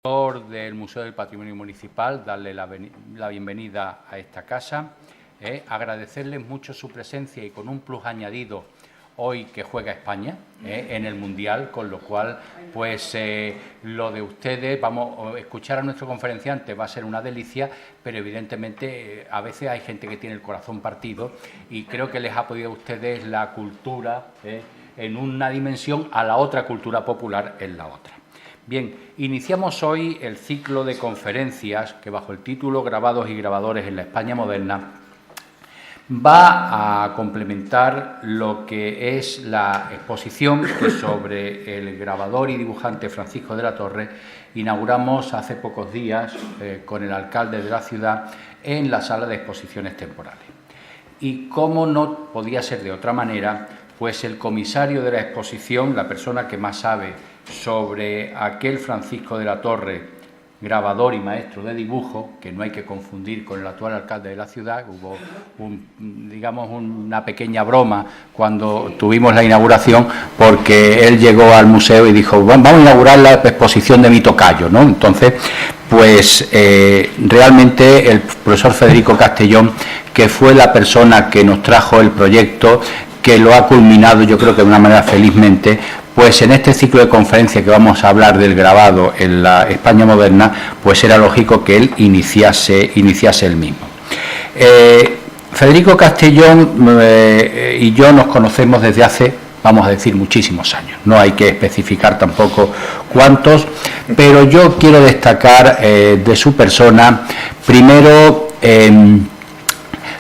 Del Museo del Patrimonio Municipal, darle la bienvenida a esta casa, agradecerles mucho su presencia y con un plus añadido hoy que juega España en el Mundial, con lo cual pues lo de ustedes, vamos a escuchar a nuestro conferenciante, va a ser una delicia, pero evidentemente a veces hay gente que tiene el corazón partido y creo que les ha podido a ustedes la cultura en una dimensión, a la otra cultura popular en la otra. Bien, iniciamos hoy el ciclo de conferencias que bajo el título Grabados y grabadores en la España moderna va a complementar lo que es la exposición que sobre el grabador y dibujante Francisco de la Torre inauguramos hace pocos días con el alcalde de la ciudad en la sala de exposiciones temporales. Y cómo no podía ser de otra manera, pues el comisario de la exposición, la persona que más sabe sobre aquel Francisco de la Torre, grabador y maestro de dibujo, que no hay que confundir con el actual alcalde de la ciudad. Hubo una pequeña broma cuando tuvimos la inauguración, porque él llegó al museo y dijo, vamos a inaugurar la exposición de mi tocayo, ¿no? Entonces, pues realmente el profesor Federico Castellón, que fue la persona que nos trajo el proyecto, que lo ha culminado yo creo que de una manera felizmente, pues en este ciclo de conferencias que vamos a hablar del grabado en la España moderna, pues era lógico que él iniciase él mismo. Federico Castellón y yo nos conocemos desde hace, vamos a decir, muchísimos años. No hay que especificar tampoco cuántos, pero yo quiero destacar de su persona, primero,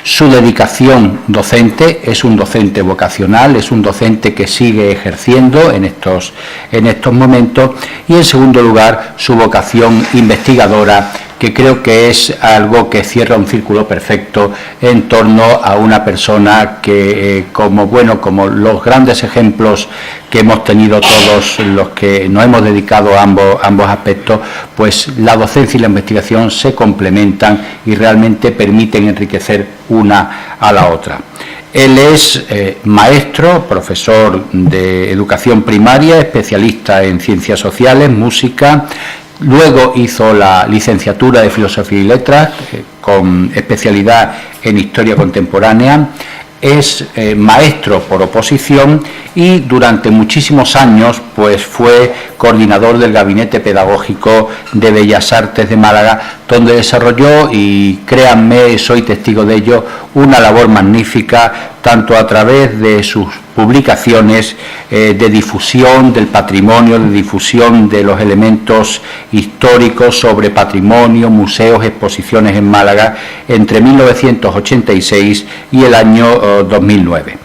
su dedicación docente. Es un docente vocacional, es un docente que sigue ejerciendo en estos momentos, y en segundo lugar su vocación investigadora, que creo que es algo que cierra un círculo perfecto en torno a una persona que, como los grandes ejemplos que hemos tenido todos los que nos hemos dedicado a ambos aspectos, pues la docencia y la investigación se complementan y realmente permiten enriquecer una a la otra. Él es maestro, profesor de educación primaria, especialista en ciencias sociales, música. Luego hizo la licenciatura de Filosofía y Letras con especialidad en Historia Contemporánea. Es maestro por oposición y durante muchísimos años pues fue coordinador del Gabinete Pedagógico de Bellas Artes de Málaga, donde desarrolló, y créanme, soy testigo de ello, una labor magnífica, tanto a través de sus publicaciones de difusión del patrimonio, de difusión de los elementos históricos sobre patrimonio, museos, exposiciones en Málaga entre 1986 y el año 2009.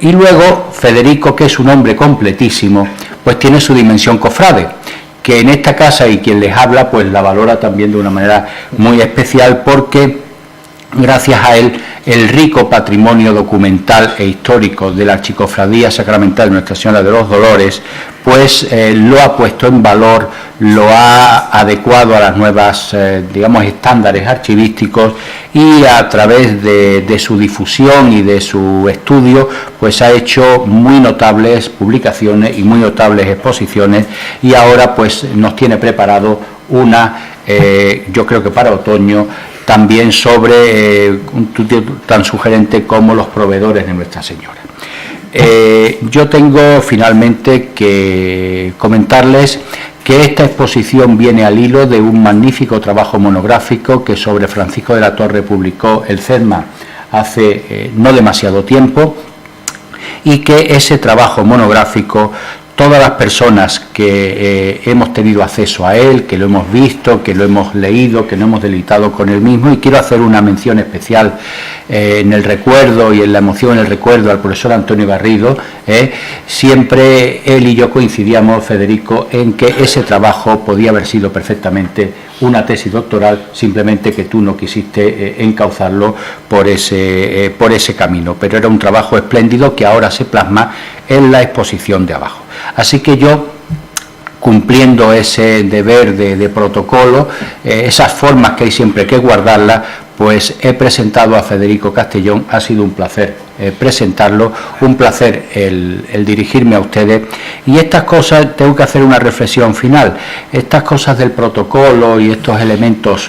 Y luego Federico, que es un hombre completísimo, pues tiene su dimensión cofrade, que en esta casa, y quien les habla pues la valora también de una manera muy especial, porque gracias a él el rico patrimonio documental e histórico de la Archicofradía Sacramental de Nuestra Señora de los Dolores pues lo ha puesto en valor, lo ha adecuado a las nuevas estándares archivísticos, y a través de su difusión y de su estudio pues ha hecho muy notables publicaciones y muy notables exposiciones, y ahora pues nos tiene preparado una, yo creo que para otoño, también sobre un título tan sugerente como los proveedores de Nuestra Señora. Yo tengo finalmente que comentarles que esta exposición viene al hilo de un magnífico trabajo monográfico que sobre Francisco de la Torre publicó el CEDMA hace no demasiado tiempo, y que ese trabajo monográfico, todas las personas que hemos tenido acceso a él, que lo hemos visto, que lo hemos leído, que nos hemos deleitado con él mismo, y quiero hacer una mención especial en el recuerdo y en la emoción en el recuerdo al profesor Antonio Garrido. Siempre él y yo coincidíamos, Federico, en que ese trabajo podía haber sido perfectamente una tesis doctoral, simplemente que tú no quisiste encauzarlo por ese camino, pero era un trabajo espléndido que ahora se plasma en la exposición de abajo. Así que yo, cumpliendo ese deber de protocolo, esas formas que hay siempre que guardarlas, pues he presentado a Federico Castellón. Ha sido un placer presentarlo. Un placer el dirigirme a ustedes. Y estas cosas, tengo que hacer una reflexión final, estas cosas del protocolo y estos elementos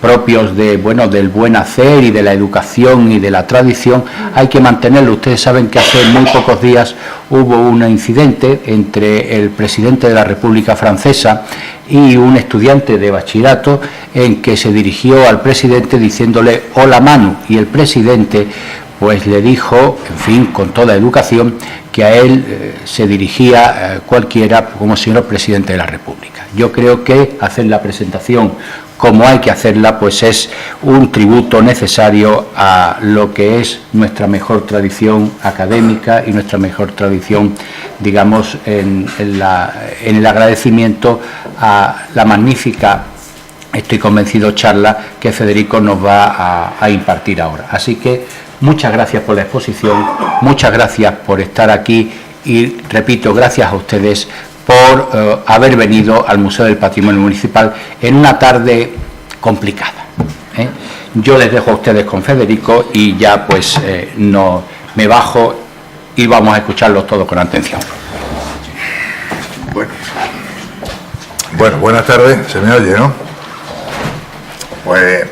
propios de, bueno, del buen hacer y de la educación y de la tradición, hay que mantenerlo. Ustedes saben que hace muy pocos días hubo un incidente entre el presidente de la República Francesa y un estudiante de bachillerato, en que se dirigió al presidente diciéndole hola Manu, y el presidente pues le dijo, en fin, con toda educación, que a él se dirigía cualquiera como señor presidente de la República. Yo creo que hacer la presentación como hay que hacerla, pues es un tributo necesario a lo que es nuestra mejor tradición académica y nuestra mejor tradición, digamos, en el agradecimiento a la magnífica, estoy convencido, charla que Federico nos va a impartir ahora. Así que muchas gracias por la exposición, muchas gracias por estar aquí y, repito, gracias a ustedes por haber venido al Museo del Patrimonio Municipal en una tarde complicada. Yo les dejo a ustedes con Federico y ya pues me bajo y vamos a escucharlos todos con atención. Bueno, buenas tardes, se me oye, ¿no? Pues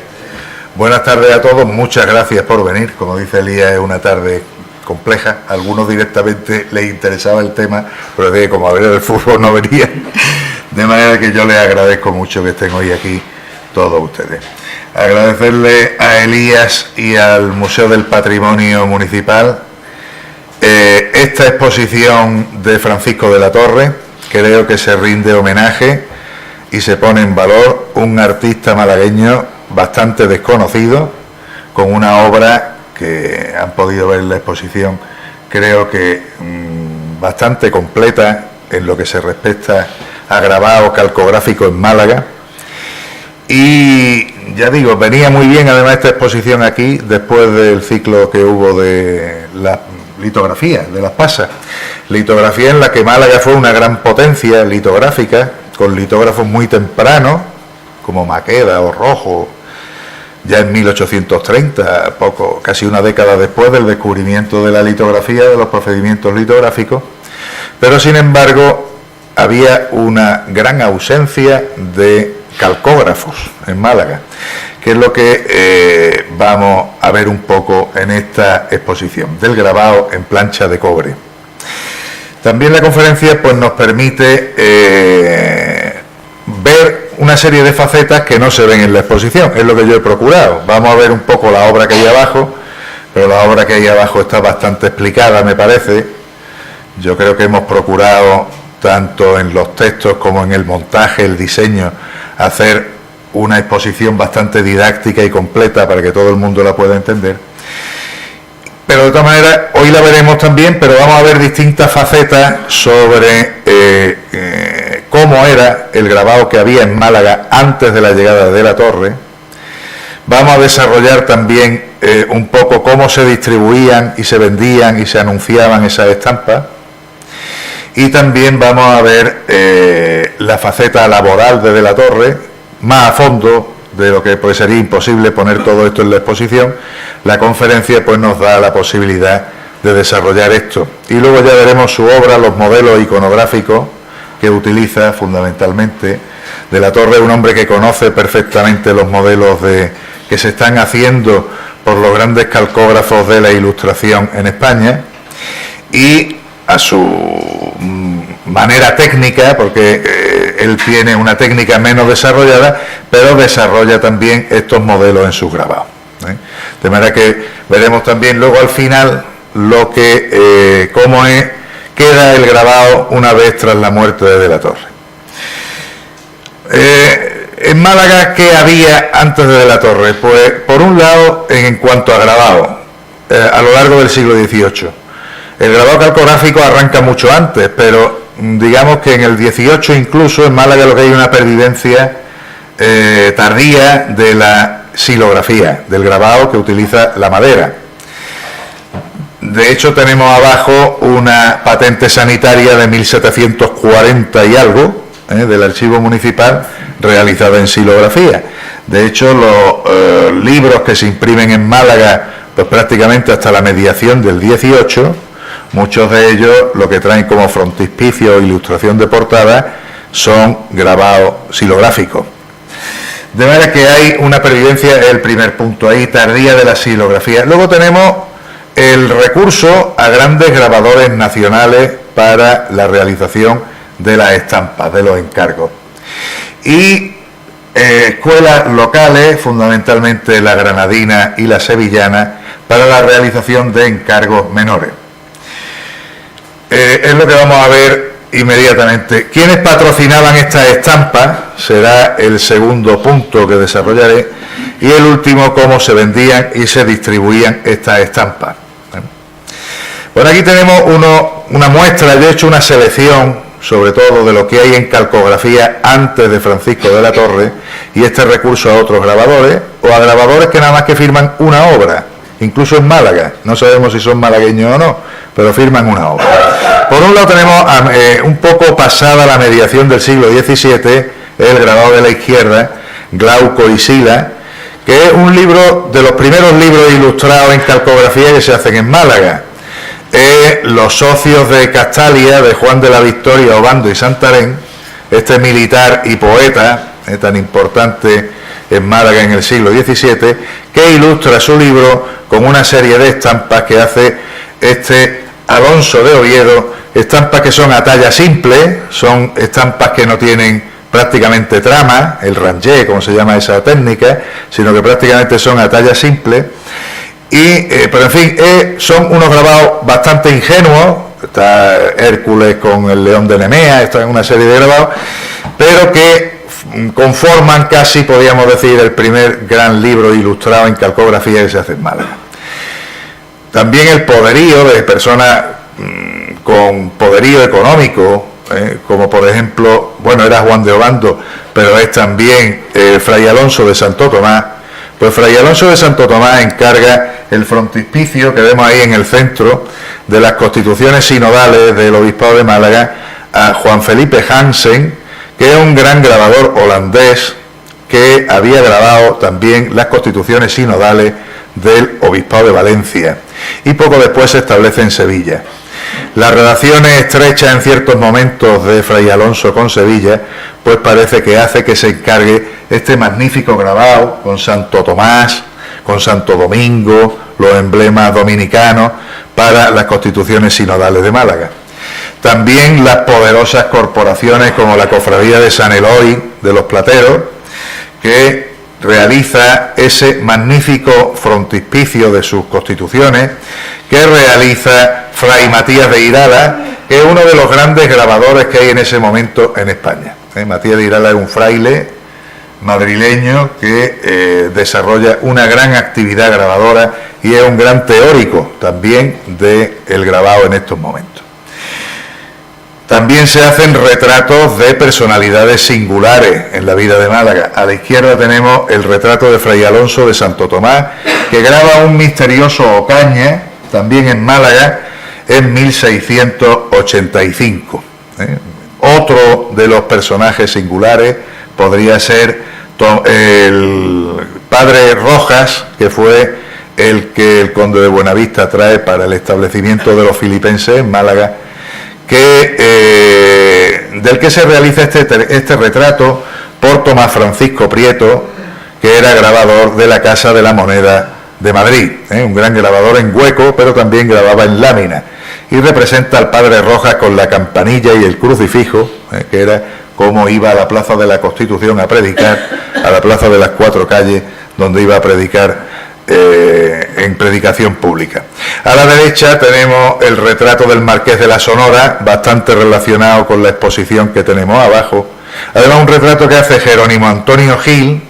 buenas tardes a todos, muchas gracias por venir. Como dice Elías, es una tarde compleja, a algunos directamente les interesaba el tema, pero de como a ver el fútbol no venía, de manera que yo les agradezco mucho que estén hoy aquí todos ustedes. Agradecerle a Elías y al Museo del Patrimonio Municipal esta exposición de Francisco de la Torre. Creo que se rinde homenaje y se pone en valor un artista malagueño bastante desconocido, con una obra que han podido ver en la exposición, creo que bastante completa en lo que se respecta a grabado calcográfico en Málaga. Y ya digo, venía muy bien además esta exposición aquí después del ciclo que hubo de la litografía, de las pasas. Litografía en la que Málaga fue una gran potencia litográfica, con litógrafos muy tempranos, como Maqueda o Rojo, ya en 1830, casi una década después del descubrimiento de la litografía, de los procedimientos litográficos, pero sin embargo había una gran ausencia de calcógrafos en Málaga, que es lo que vamos a ver un poco en esta exposición, del grabado en plancha de cobre. También la conferencia pues nos permite ver una serie de facetas que no se ven en la exposición, es lo que yo he procurado. Vamos a ver un poco la obra que hay abajo, pero la obra que hay abajo está bastante explicada, me parece. Yo creo que hemos procurado, tanto en los textos como en el montaje, el diseño, hacer una exposición bastante didáctica y completa para que todo el mundo la pueda entender. Pero de todas maneras, hoy la veremos también, pero vamos a ver distintas facetas sobre cómo era el grabado que había en Málaga antes de la llegada de la Torre. Vamos a desarrollar también un poco cómo se distribuían y se vendían y se anunciaban esas estampas. Y también vamos a ver la faceta laboral de la Torre, más a fondo de lo que pues sería imposible poner todo esto en la exposición. La conferencia pues nos da la posibilidad de desarrollar esto. Y luego ya veremos su obra, los modelos iconográficos que utiliza fundamentalmente. De la Torre es un hombre que conoce perfectamente los modelos que se están haciendo por los grandes calcógrafos de la Ilustración en España, y a su manera técnica, porque él tiene una técnica menos desarrollada, pero desarrolla también estos modelos en sus grabados. De manera que veremos también luego al final lo que cómo queda el grabado una vez tras la muerte de la Torre. En Málaga, ¿qué había antes de la Torre? Pues por un lado, en cuanto a grabado, a lo largo del siglo XVIII, el grabado calcográfico arranca mucho antes, pero digamos que en el XVIII incluso en Málaga lo que hay una pervivencia tardía de la xilografía, del grabado que utiliza la madera. De hecho, tenemos abajo una patente sanitaria de 1740 y algo, del Archivo Municipal, realizada en xilografía. De hecho, los libros que se imprimen en Málaga pues prácticamente hasta la mediación del 18, muchos de ellos lo que traen como frontispicio o ilustración de portada son grabados xilográficos. De manera que hay una pervivencia, el primer punto ahí, tardía de la xilografía. Luego tenemos el recurso a grandes grabadores nacionales para la realización de las estampas, de los encargos. Y escuelas locales, fundamentalmente la granadina y la sevillana, para la realización de encargos menores. Es lo que vamos a ver inmediatamente. ¿Quiénes patrocinaban estas estampas? Será el segundo punto que desarrollaré. Y el último, cómo se vendían y se distribuían estas estampas. Bueno, aquí tenemos una muestra, yo he hecho una selección, sobre todo de lo que hay en calcografía antes de Francisco de la Torre, y este recurso a otros grabadores, o a grabadores que nada más que firman una obra, incluso en Málaga, no sabemos si son malagueños o no, pero firman una obra. Por un lado tenemos, un poco pasada la mediación del siglo XVII, el grabado de la izquierda, Glauco y Sila, que es un libro de los primeros libros ilustrados en calcografía que se hacen en Málaga. Los socios de Castalia, de Juan de la Victoria, Obando y Santarém, este militar y poeta tan importante en Málaga en el siglo XVII, que ilustra su libro con una serie de estampas que hace este Alonso de Oviedo, estampas que son a talla simple, son estampas que no tienen prácticamente trama, el rangé, como se llama esa técnica, sino que prácticamente son a talla simple. Pero en fin, son unos grabados bastante ingenuos. Está Hércules con el león de Nemea, está en una serie de grabados, pero que conforman casi, podríamos decir, el primer gran libro ilustrado en calcografía que se hace en Málaga. También el poderío de personas con poderío económico, como por ejemplo, bueno, era Juan de Obando, pero es también Fray Alonso de Santo Tomás. Pues Fray Alonso de Santo Tomás encarga el frontispicio que vemos ahí en el centro de las constituciones sinodales del Obispado de Málaga a Juan Felipe Hansen, que es un gran grabador holandés que había grabado también las constituciones sinodales del Obispado de Valencia y poco después se establece en Sevilla. Las relaciones estrechas en ciertos momentos de Fray Alonso con Sevilla, pues parece que hace que se encargue este magnífico grabado con Santo Tomás, con Santo Domingo, los emblemas dominicanos para las constituciones sinodales de Málaga. También las poderosas corporaciones como la Cofradía de San Eloy de los Plateros, que realiza ese magnífico frontispicio de sus constituciones, que realiza Fray Matías de Irala, que es uno de los grandes grabadores que hay en ese momento en España. Matías de Irala es un fraile madrileño que desarrolla una gran actividad grabadora y es un gran teórico también del grabado en estos momentos. También se hacen retratos de personalidades singulares en la vida de Málaga. A la izquierda tenemos el retrato de Fray Alonso de Santo Tomás, que graba un misterioso Ocaña, también en Málaga, en 1685. Otro de los personajes singulares podría ser el padre Rojas, que fue el que el conde de Buenavista trae para el establecimiento de los filipenses en Málaga, del que se realiza este retrato por Tomás Francisco Prieto, que era grabador de la Casa de la Moneda de Madrid, un gran grabador en hueco, pero también grababa en lámina, y representa al padre Rojas con la campanilla y el crucifijo, que era como iba a la Plaza de la Constitución a predicar, a la Plaza de las Cuatro Calles, donde iba a predicar en predicación pública. A la derecha tenemos el retrato del Marqués de la Sonora, bastante relacionado con la exposición que tenemos abajo. Además, un retrato que hace Jerónimo Antonio Gil,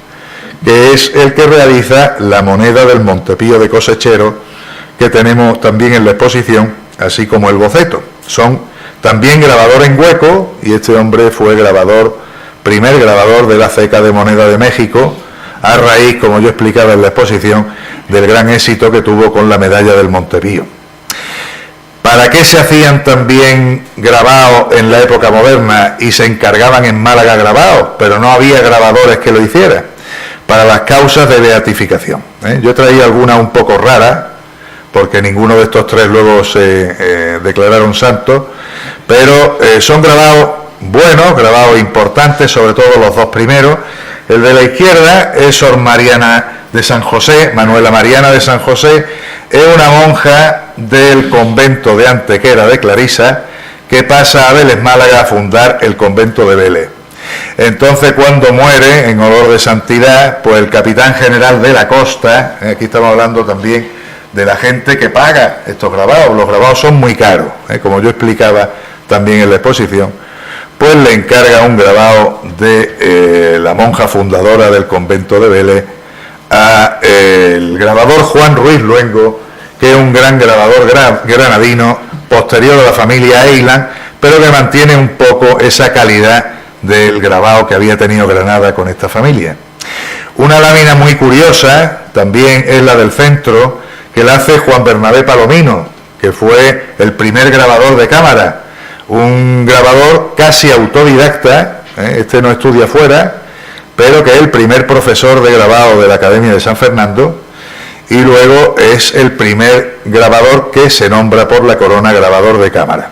que es el que realiza la moneda del Montepío de Cosechero, que tenemos también en la exposición, así como el boceto. Son también grabador en hueco, y este hombre fue primer grabador de la ceca de moneda de México, a raíz, como yo explicaba en la exposición, del gran éxito que tuvo con la medalla del Montepío. ¿Para qué se hacían también grabados en la época moderna y se encargaban en Málaga grabados, pero no había grabadores que lo hicieran? Para las causas de beatificación. Yo he traído algunas un poco raras, porque ninguno de estos tres luego se declararon santos, pero son grabados buenos, grabados importantes, sobre todo los dos primeros. El de la izquierda es Sor Mariana de San José, Manuela Mariana de San José, es una monja del convento de Antequera de Clarisa, que pasa a Vélez, Málaga, a fundar el convento de Vélez. Entonces, cuando muere, en olor de santidad, pues el capitán general de la costa, aquí estamos hablando también de la gente que paga estos grabados, los grabados son muy caros, como yo explicaba también en la exposición, pues le encarga un grabado de la monja fundadora del convento de Vélez al grabador Juan Ruiz Luengo, que es un gran grabador granadino, posterior a la familia Eiland, pero que mantiene un poco esa calidad del grabado que había tenido Granada con esta familia. Una lámina muy curiosa también es la del centro, que la hace Juan Bernabé Palomino, que fue el primer grabador de cámara, un grabador casi autodidacta, este no estudia fuera, pero que es el primer profesor de grabado de la Academia de San Fernando, y luego es el primer grabador que se nombra por la corona grabador de cámara.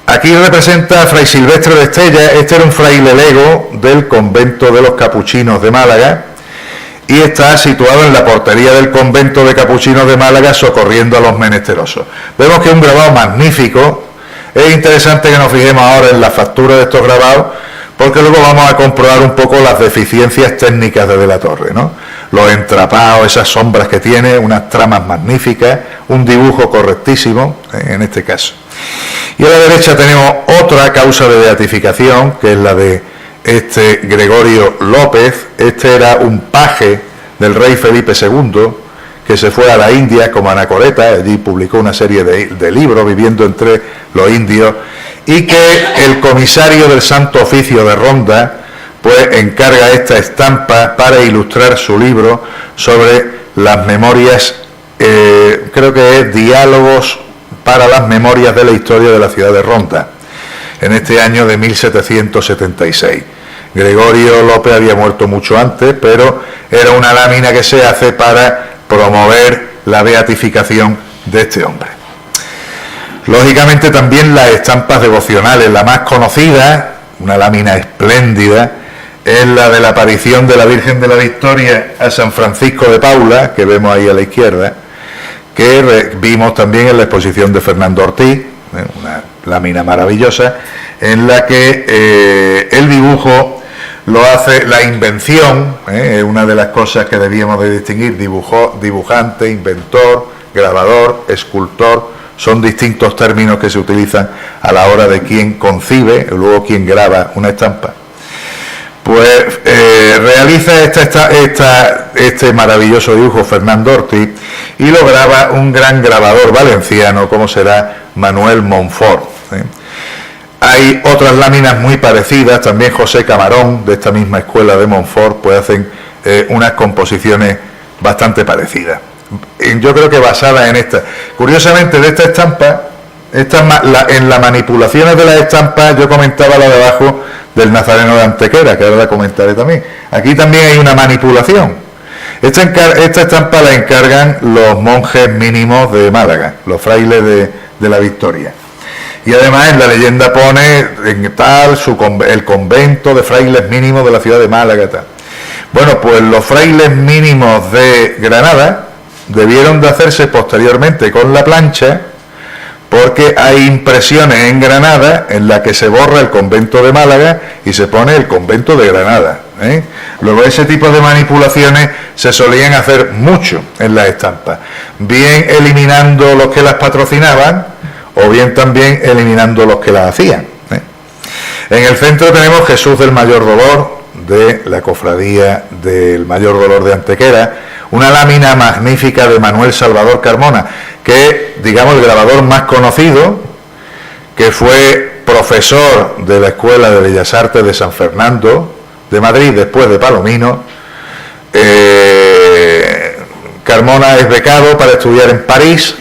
Aquí representa a Fray Silvestre de Estella. Este era un fraile lego del convento de los Capuchinos de Málaga y está situado en la portería del convento de Capuchinos de Málaga, socorriendo a los menesterosos. Vemos que es un grabado magnífico. Es interesante que nos fijemos ahora en la factura de estos grabados, porque luego vamos a comprobar un poco las deficiencias técnicas de la Torre, ¿no? Los entrapados, esas sombras que tiene, unas tramas magníficas, un dibujo correctísimo, en este caso. Y a la derecha tenemos otra causa de beatificación, que es la de este Gregorio López. Este era un paje del rey Felipe II, que se fue a la India como anacoreta, allí publicó una serie de libros viviendo entre los indios, y que el comisario del Santo Oficio de Ronda pues encarga esta estampa para ilustrar su libro sobre las memorias, creo que es Diálogos para las memorias de la historia de la ciudad de Ronda, en este año de 1776. Gregorio López había muerto mucho antes, pero era una lámina que se hace para promover la beatificación de este hombre. Lógicamente también las estampas devocionales, la más conocida, una lámina espléndida, es la de la aparición de la Virgen de la Victoria a San Francisco de Paula, que vemos ahí a la izquierda, que vimos también en la exposición de Fernando Ortiz, una lámina maravillosa, en la que el dibujo lo hace la invención, una de las cosas que debíamos de distinguir: dibujante, inventor, grabador, escultor, son distintos términos que se utilizan a la hora de quien concibe, luego quien graba una estampa. Pues realiza este maravilloso dibujo Fernando Ortiz y lo graba un gran grabador valenciano como será Manuel Monfort. Hay otras láminas muy parecidas, también José Camarón, de esta misma escuela de Monfort, pues hacen unas composiciones bastante parecidas. Yo creo que basadas en esta. Curiosamente, de esta estampa, en las manipulaciones de las estampas, yo comentaba la de abajo del Nazareno de Antequera, que ahora la comentaré también. Aquí también hay una manipulación. Esta estampa la encargan los monjes mínimos de Málaga, los frailes de la Victoria. Y además en la leyenda pone en tal el convento de frailes mínimos de la ciudad de Málaga, tal. Bueno, pues los frailes mínimos de Granada debieron de hacerse posteriormente con la plancha, porque hay impresiones en Granada en las que se borra el convento de Málaga y se pone el convento de Granada. Luego ese tipo de manipulaciones se solían hacer mucho en las estampas, bien eliminando los que las patrocinaban o bien también eliminando los que las hacían. En el centro tenemos Jesús del Mayor Dolor, de la Cofradía del Mayor Dolor de Antequera, una lámina magnífica de Manuel Salvador Carmona, que es, digamos, el grabador más conocido, que fue profesor de la Escuela de Bellas Artes de San Fernando de Madrid, después de Palomino. Carmona es becado para estudiar en París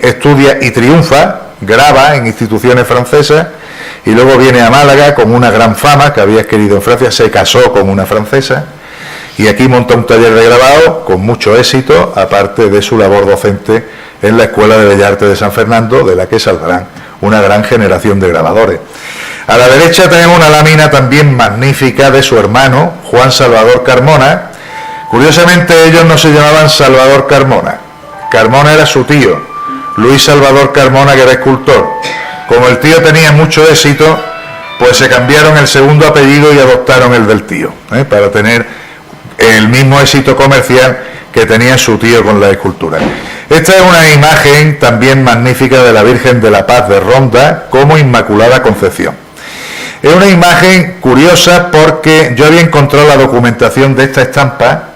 estudia y triunfa, graba en instituciones francesas, y luego viene a Málaga con una gran fama que había adquirido en Francia, se casó con una francesa, y aquí monta un taller de grabado con mucho éxito, aparte de su labor docente en la Escuela de Bellas Artes de San Fernando, de la que saldrán una gran generación de grabadores. A la derecha tenemos una lámina también magnífica de su hermano, Juan Salvador Carmona. Curiosamente ellos no se llamaban Salvador Carmona, Carmona era su tío, Luis Salvador Carmona, que era escultor. Como el tío tenía mucho éxito, pues se cambiaron el segundo apellido y adoptaron el del tío, para tener el mismo éxito comercial que tenía su tío con la escultura. Esta es una imagen también magnífica de la Virgen de la Paz de Ronda como Inmaculada Concepción. Es una imagen curiosa porque yo había encontrado la documentación de esta estampa.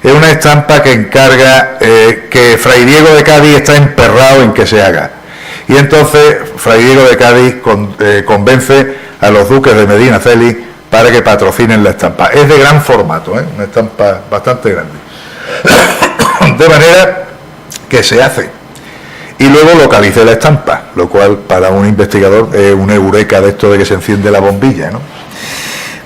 Es una estampa que encarga que Fray Diego de Cádiz está emperrado en que se haga. Y entonces Fray Diego de Cádiz convence a los duques de Medinaceli para que patrocinen la estampa. Es de gran formato, una estampa bastante grande. De manera que se hace. Y luego localice la estampa, lo cual para un investigador es una eureka de esto de que se enciende la bombilla, ¿no?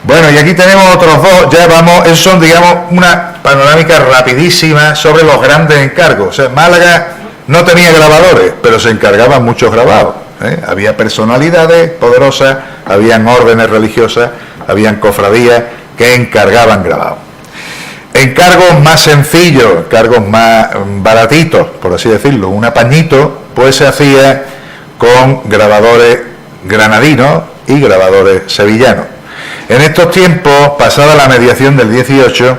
Bueno, y aquí tenemos otros dos, ya vamos, esos son, digamos, una panorámica rapidísima sobre los grandes encargos. O sea, Málaga no tenía grabadores, pero se encargaban muchos grabados, Había personalidades poderosas, habían órdenes religiosas, habían cofradías que encargaban grabados. Encargos más sencillos, encargos más baratitos, por así decirlo, un apañito, pues se hacía con grabadores granadinos y grabadores sevillanos. En estos tiempos, pasada la mediación del 18,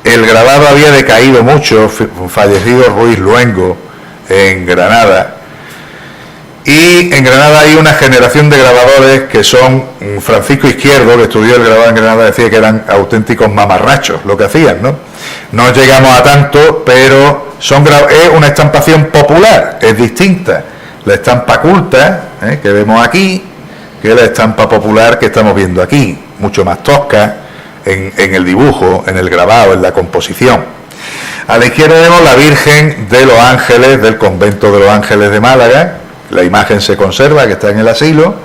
el grabado había decaído mucho, fallecido Ruiz Luengo en Granada, y en Granada hay una generación de grabadores que son Francisco Izquierdo, que estudió el grabado en Granada, decía que eran auténticos mamarrachos lo que hacían, ¿no? No llegamos a tanto, pero es una estampación popular, es distinta. La estampa culta, que vemos aquí, que es la estampa popular que estamos viendo aquí, mucho más tosca en el dibujo, en el grabado, en la composición. A la izquierda vemos la Virgen de los Ángeles del convento de los Ángeles de Málaga. La imagen se conserva, que está en el asilo.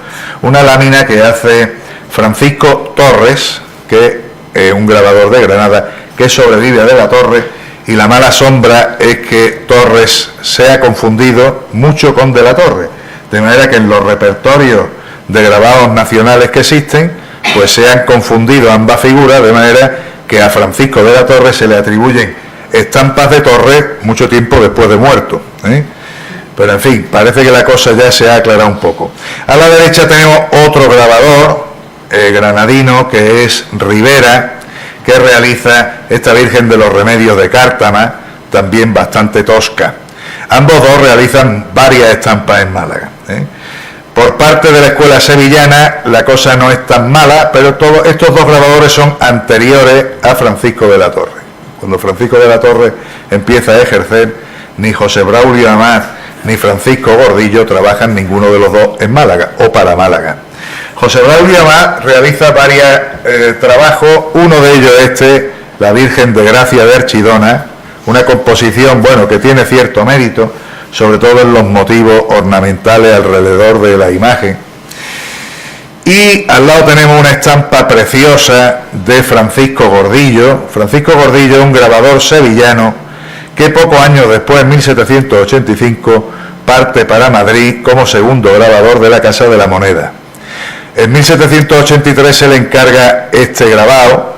Una lámina que hace Francisco Torres, que es un grabador de Granada, que sobrevive a De la Torre, y la mala sombra es que Torres se ha confundido mucho con De la Torre, de manera que en los repertorios de grabados nacionales que existen, pues se han confundido ambas figuras, de manera que a Francisco de la Torre se le atribuyen estampas de Torres mucho tiempo después de muerto, Pero en fin, parece que la cosa ya se ha aclarado un poco. A la derecha tenemos otro grabador granadino, que es Rivera, que realiza esta Virgen de los Remedios de Cártama, también bastante tosca. Ambos dos realizan varias estampas en Málaga. Por parte de la escuela sevillana la cosa no es tan mala, pero todos estos dos grabadores son anteriores a Francisco de la Torre. Cuando Francisco de la Torre empieza a ejercer, ni José Braulio Amat ni Francisco Gordillo trabajan ninguno de los dos en Málaga o para Málaga. José Braulio Amat realiza varios trabajos, uno de ellos la Virgen de Gracia de Archidona, una composición, bueno, que tiene cierto mérito, sobre todo en los motivos ornamentales alrededor de la imagen. Y al lado tenemos una estampa preciosa de Francisco Gordillo. Francisco Gordillo es un grabador sevillano que pocos años después, en 1785, parte para Madrid como segundo grabador de la Casa de la Moneda. En 1783 se le encarga este grabado,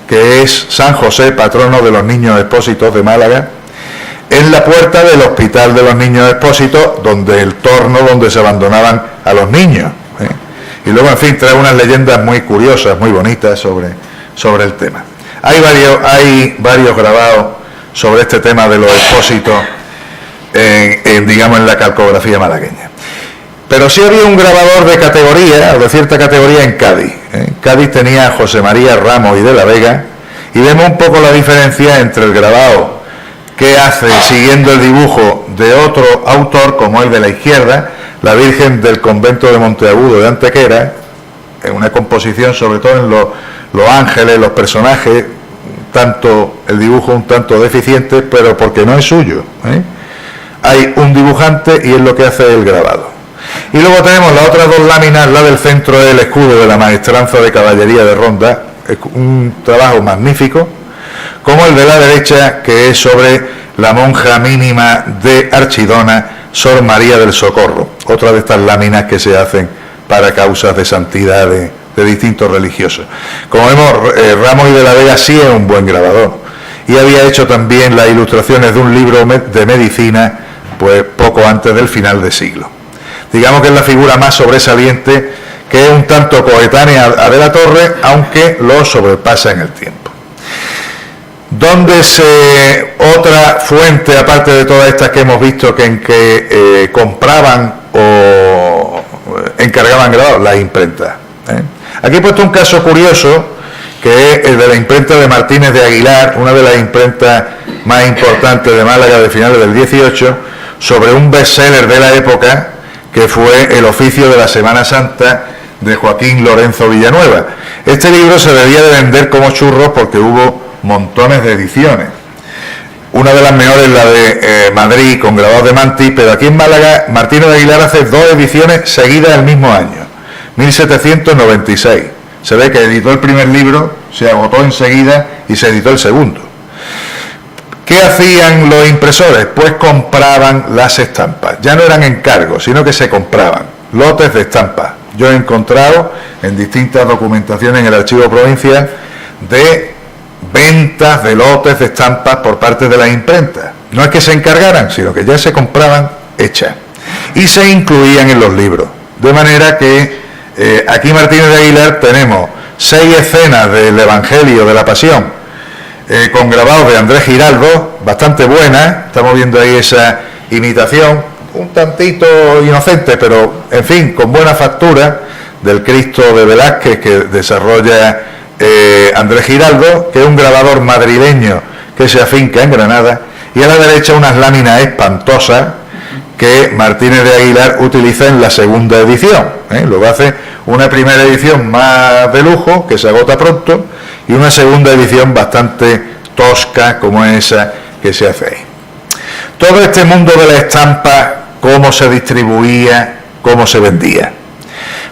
que es San José, patrono de los niños expósitos de Málaga, en la puerta del Hospital de los Niños Expósitos, donde el torno donde se abandonaban a los niños. Y luego, en fin, trae unas leyendas muy curiosas, muy bonitas sobre el tema. Hay varios grabados sobre este tema de los expósitos digamos, en la calcografía malagueña. Pero sí había un grabador de categoría, o de cierta categoría, en Cádiz. Cádiz tenía a José María Ramos y de la Vega, y vemos un poco la diferencia entre el grabado que hace siguiendo el dibujo de otro autor, como el de la izquierda, la Virgen del convento de Monteagudo de Antequera, en una composición sobre todo en los ángeles, los personajes, tanto el dibujo un tanto deficiente, pero porque no es suyo. Hay un dibujante y es lo que hace el grabado. Y luego tenemos las otras dos láminas, la del centro es el escudo de la Maestranza de Caballería de Ronda, es un trabajo magnífico, como el de la derecha, que es sobre la monja mínima de Archidona, Sor María del Socorro, otra de estas láminas que se hacen para causas de santidad de distintos religiosos. Como vemos, Ramos y de la Vega sí es un buen grabador, y había hecho también las ilustraciones de un libro de medicina, pues poco antes del final de siglo. Digamos que es la figura más sobresaliente, que es un tanto coetánea a de la Torre, aunque lo sobrepasa en el tiempo. Otra fuente, aparte de todas estas que hemos visto, que compraban o encargaban grabados, las imprentas. Aquí he puesto un caso curioso, que es el de la imprenta de Martínez de Aguilar, una de las imprentas más importantes de Málaga de finales del 18, sobre un bestseller de la época, que fue El oficio de la Semana Santa, de Joaquín Lorenzo Villanueva. Este libro se debía de vender como churros porque hubo montones de ediciones. Una de las mejores, la de Madrid, con grabados de Manti, pero aquí en Málaga, Martínez de Aguilar hace 2 ediciones seguidas el mismo año, 1796. Se ve que editó el primer libro, se agotó enseguida y se editó el segundo. ¿Qué hacían los impresores? Pues compraban las estampas. Ya no eran encargos, sino que se compraban lotes de estampas. Yo he encontrado en distintas documentaciones en el archivo provincial de ventas de lotes de estampas por parte de las imprentas. No es que se encargaran, sino que ya se compraban hechas y se incluían en los libros. De manera que aquí Martínez de Aguilar tenemos 6 escenas del Evangelio de la Pasión, con grabados de Andrés Giraldo, bastante buena. Estamos viendo ahí esa imitación, un tantito inocente, pero en fin, con buena factura, del Cristo de Velázquez que desarrolla Andrés Giraldo, que es un grabador madrileño que se afinca en Granada, y a la derecha unas láminas espantosas que Martínez de Aguilar utiliza en la segunda edición. Luego hace una primera edición más de lujo, que se agota pronto, y una segunda edición bastante tosca, como esa que se hace ahí. Todo este mundo de la estampa, cómo se distribuía, cómo se vendía.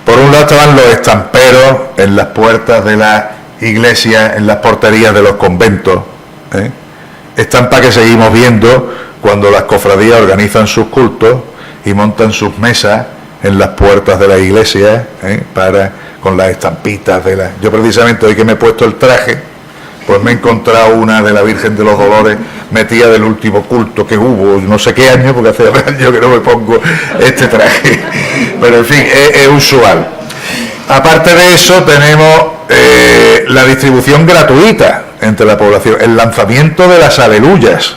Por un lado estaban los estamperos en las puertas de las iglesias, en las porterías de los conventos, estampa que seguimos viendo cuando las cofradías organizan sus cultos y montan sus mesas en las puertas de la iglesia, con las estampitas de la... Yo precisamente hoy que me he puesto el traje, pues me he encontrado una de la Virgen de los Dolores metida del último culto que hubo, no sé qué año, porque hace años que no me pongo este traje, pero en fin, es usual. Aparte de eso tenemos la distribución gratuita entre la población, el lanzamiento de las aleluyas,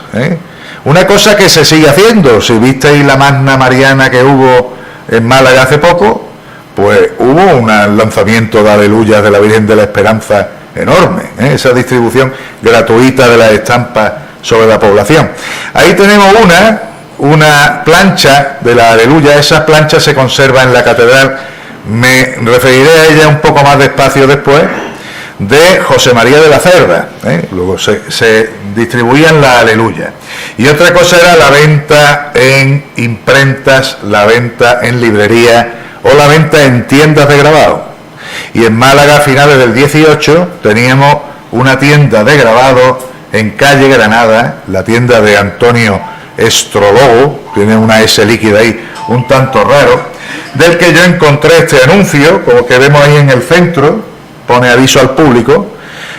una cosa que se sigue haciendo. Si visteis la Magna Mariana que hubo en Málaga hace poco, pues hubo un lanzamiento de aleluyas de la Virgen de la Esperanza enorme, esa distribución gratuita de las estampas sobre la población. Ahí tenemos una plancha de la aleluya. Esa plancha se conserva en la catedral, me referiré a ella un poco más despacio después, de José María de la Cerda. Luego se distribuían las aleluyas. Y otra cosa era la venta en imprentas, la venta en librería o la venta en tiendas de grabado. Y en Málaga, a finales del 18, teníamos una tienda de grabado en calle Granada, la tienda de Antonio Estrologo, tiene una S líquida ahí, un tanto raro, del que yo encontré este anuncio, como que vemos ahí en el centro, pone aviso al público.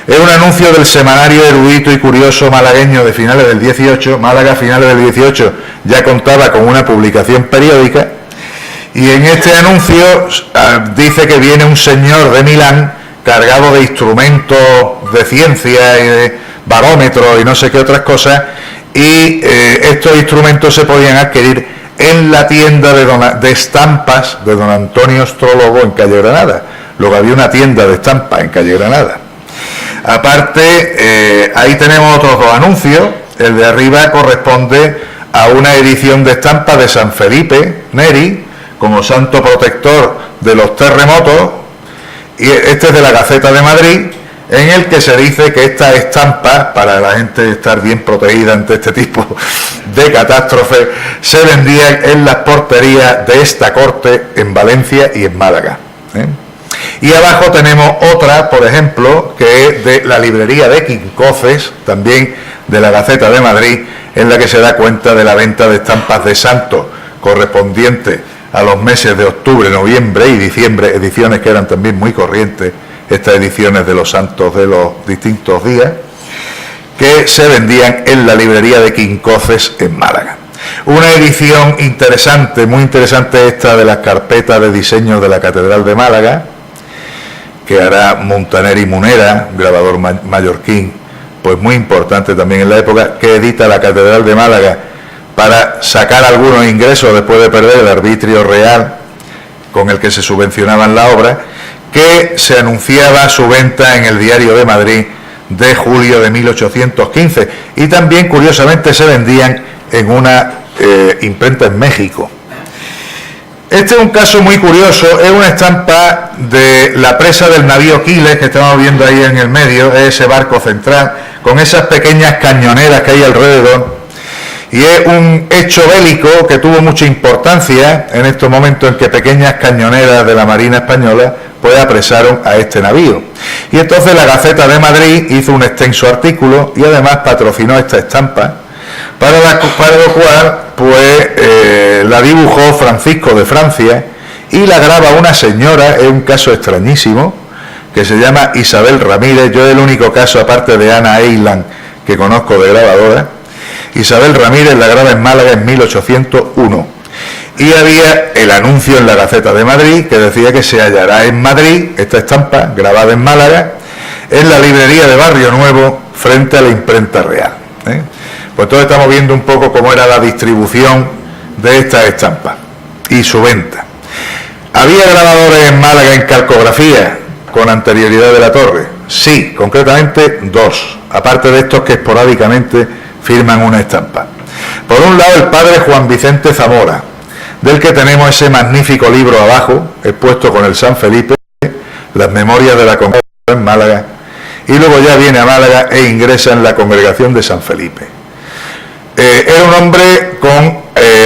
Es un anuncio del semanario erudito y curioso malagueño de finales del 18. Málaga, a finales del 18, ya contaba con una publicación periódica. Y en este anuncio dice que viene un señor de Milán cargado de instrumentos de ciencia y de barómetros y no sé qué otras cosas, y estos instrumentos se podían adquirir en la tienda de estampas de don Antonio Estrólogo en calle Granada. Luego había una tienda de estampas en calle Granada. Aparte, ahí tenemos otros 2 anuncios. El de arriba corresponde a una edición de estampas de San Felipe Neri como santo protector de los terremotos, y este es de la Gaceta de Madrid, en el que se dice que estas estampas, para la gente estar bien protegida ante este tipo de catástrofes, se vendían en las porterías de esta corte en Valencia y en Málaga. Y abajo tenemos otra, por ejemplo, que es de la librería de Quincoces, también de la Gaceta de Madrid, en la que se da cuenta de la venta de estampas de santos correspondiente a los meses de octubre, noviembre y diciembre, ediciones que eran también muy corrientes, estas ediciones de los santos de los distintos días, que se vendían en la librería de Quincoces en Málaga. Una edición interesante, muy interesante, esta de las carpetas de diseño de la Catedral de Málaga, que hará Montaner y Munera, grabador mallorquín, pues muy importante también en la época, que edita la Catedral de Málaga para sacar algunos ingresos después de perder el arbitrio real con el que se subvencionaban la obra, que se anunciaba su venta en el Diario de Madrid de julio de 1815, y también curiosamente se vendían en una imprenta en México. Este es un caso muy curioso, es una estampa de la presa del navío Quiles, que estamos viendo ahí en el medio, ese barco central, con esas pequeñas cañoneras que hay alrededor, y es un hecho bélico que tuvo mucha importancia en estos momentos en que pequeñas cañoneras de la Marina Española pues apresaron a este navío. Y entonces la Gaceta de Madrid hizo un extenso artículo y además patrocinó esta estampa, para lo cual pues la dibujó Francisco de Francia y la graba una señora, es un caso extrañísimo, que se llama Isabel Ramírez. Yo es el único caso, aparte de Ana Eiland, que conozco de grabadora. Isabel Ramírez la graba en Málaga en 1801. Y había el anuncio en la Gaceta de Madrid que decía que se hallará en Madrid esta estampa, grabada en Málaga, en la librería de Barrio Nuevo, frente a la imprenta real. Pues todos estamos viendo un poco cómo era la distribución de estas estampas y su venta. ¿Había grabadores en Málaga en calcografía con anterioridad de la Torre? Sí, concretamente 2, aparte de estos que esporádicamente firman una estampa. Por un lado, el padre Juan Vicente Zamora, del que tenemos ese magnífico libro abajo, expuesto con el San Felipe, las memorias de la congregación en Málaga, y luego ya viene a Málaga e ingresa en la congregación de San Felipe. Era un hombre con,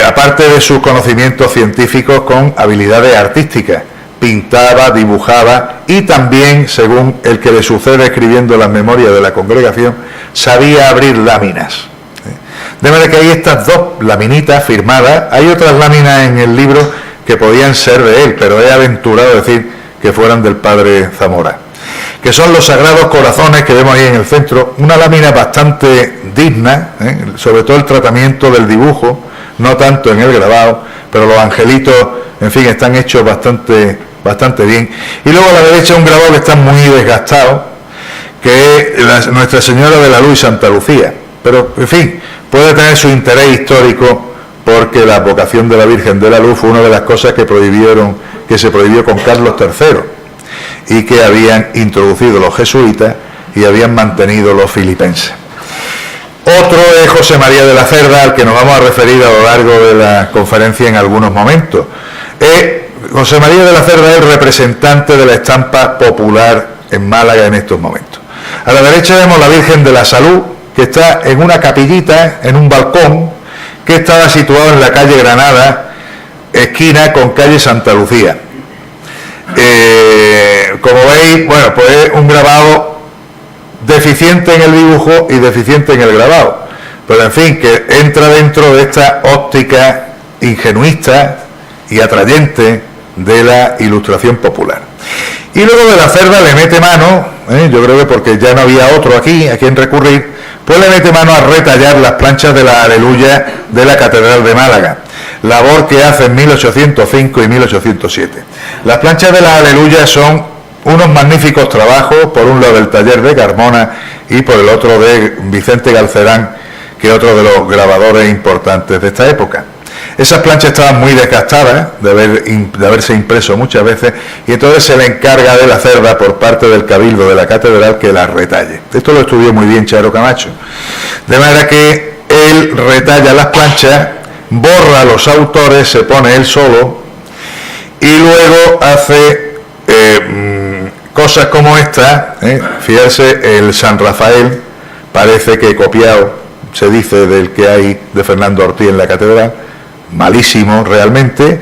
aparte de sus conocimientos científicos, con habilidades artísticas. Pintaba, dibujaba y también, según el que le sucede escribiendo las memorias de la congregación, sabía abrir láminas. De manera que hay estas 2 laminitas firmadas. Hay otras láminas en el libro que podían ser de él, pero he aventurado decir que fueran del padre Zamora, que son los Sagrados Corazones que vemos ahí en el centro. Una lámina bastante digna, sobre todo el tratamiento del dibujo, no tanto en el grabado, pero los angelitos, en fin, están hechos bastante bien. Y luego a la derecha un grabado que está muy desgastado, que es Nuestra Señora de la Luz y Santa Lucía, pero en fin, puede tener su interés histórico, porque la advocación de la Virgen de la Luz fue una de las cosas que se prohibió con Carlos III y que habían introducido los jesuitas y habían mantenido los filipenses. Otro es José María de la Cerda, al que nos vamos a referir a lo largo de la conferencia en algunos momentos. José María de la Cerda es el representante de la estampa popular en Málaga en estos momentos. A la derecha vemos la Virgen de la Salud, que está en una capillita, en un balcón, que estaba situado en la calle Granada, esquina con calle Santa Lucía. Como veis, bueno, pues es un grabado deficiente en el dibujo y deficiente en el grabado, pero en fin, que entra dentro de esta óptica ingenuista y atrayente de la ilustración popular. Y luego de la Cerda le mete mano, yo creo que porque ya no había otro aquí a quien recurrir, pues le mete mano a retallar las planchas de la Aleluya de la Catedral de Málaga, labor que hace en 1805 y 1807. Las planchas de la Aleluya son unos magníficos trabajos, por un lado del taller de Carmona y por el otro de Vicente Galcerán, que es otro de los grabadores importantes de esta época. Esas planchas estaban muy desgastadas de haberse impreso muchas veces, y entonces se le encarga de la Cerda por parte del Cabildo de la Catedral que las retalle. Esto lo estudió muy bien Charo Camacho. De manera que él retalla las planchas, borra los autores, se pone él solo y luego hace cosas como esta. Fíjense, el San Rafael parece que copiado, se dice, del que hay de Fernando Ortiz en la Catedral, malísimo realmente.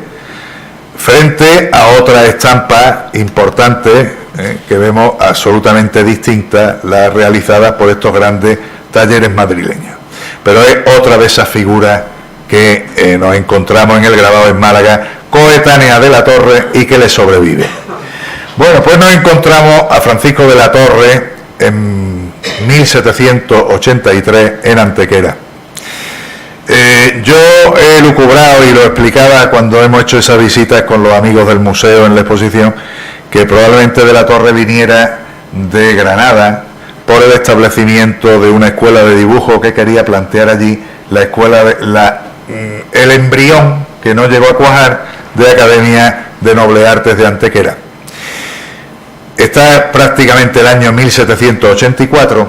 frente a otras estampas importantes que vemos absolutamente distintas, las realizadas por estos grandes talleres madrileños. Pero es otra de esas figuras que nos encontramos en el grabado en Málaga, coetánea de la Torre y que le sobrevive. Bueno, pues nos encontramos a Francisco de la Torre en 1783 en Antequera. Yo he lucubrado y lo explicaba cuando hemos hecho esas visitas con los amigos del museo en la exposición, que probablemente de la Torre viniera de Granada por el establecimiento de una escuela de dibujo que quería plantear allí, la escuela el embrión que no llegó a cuajar de la Academia de Nobles Artes de Antequera. Está prácticamente el año 1784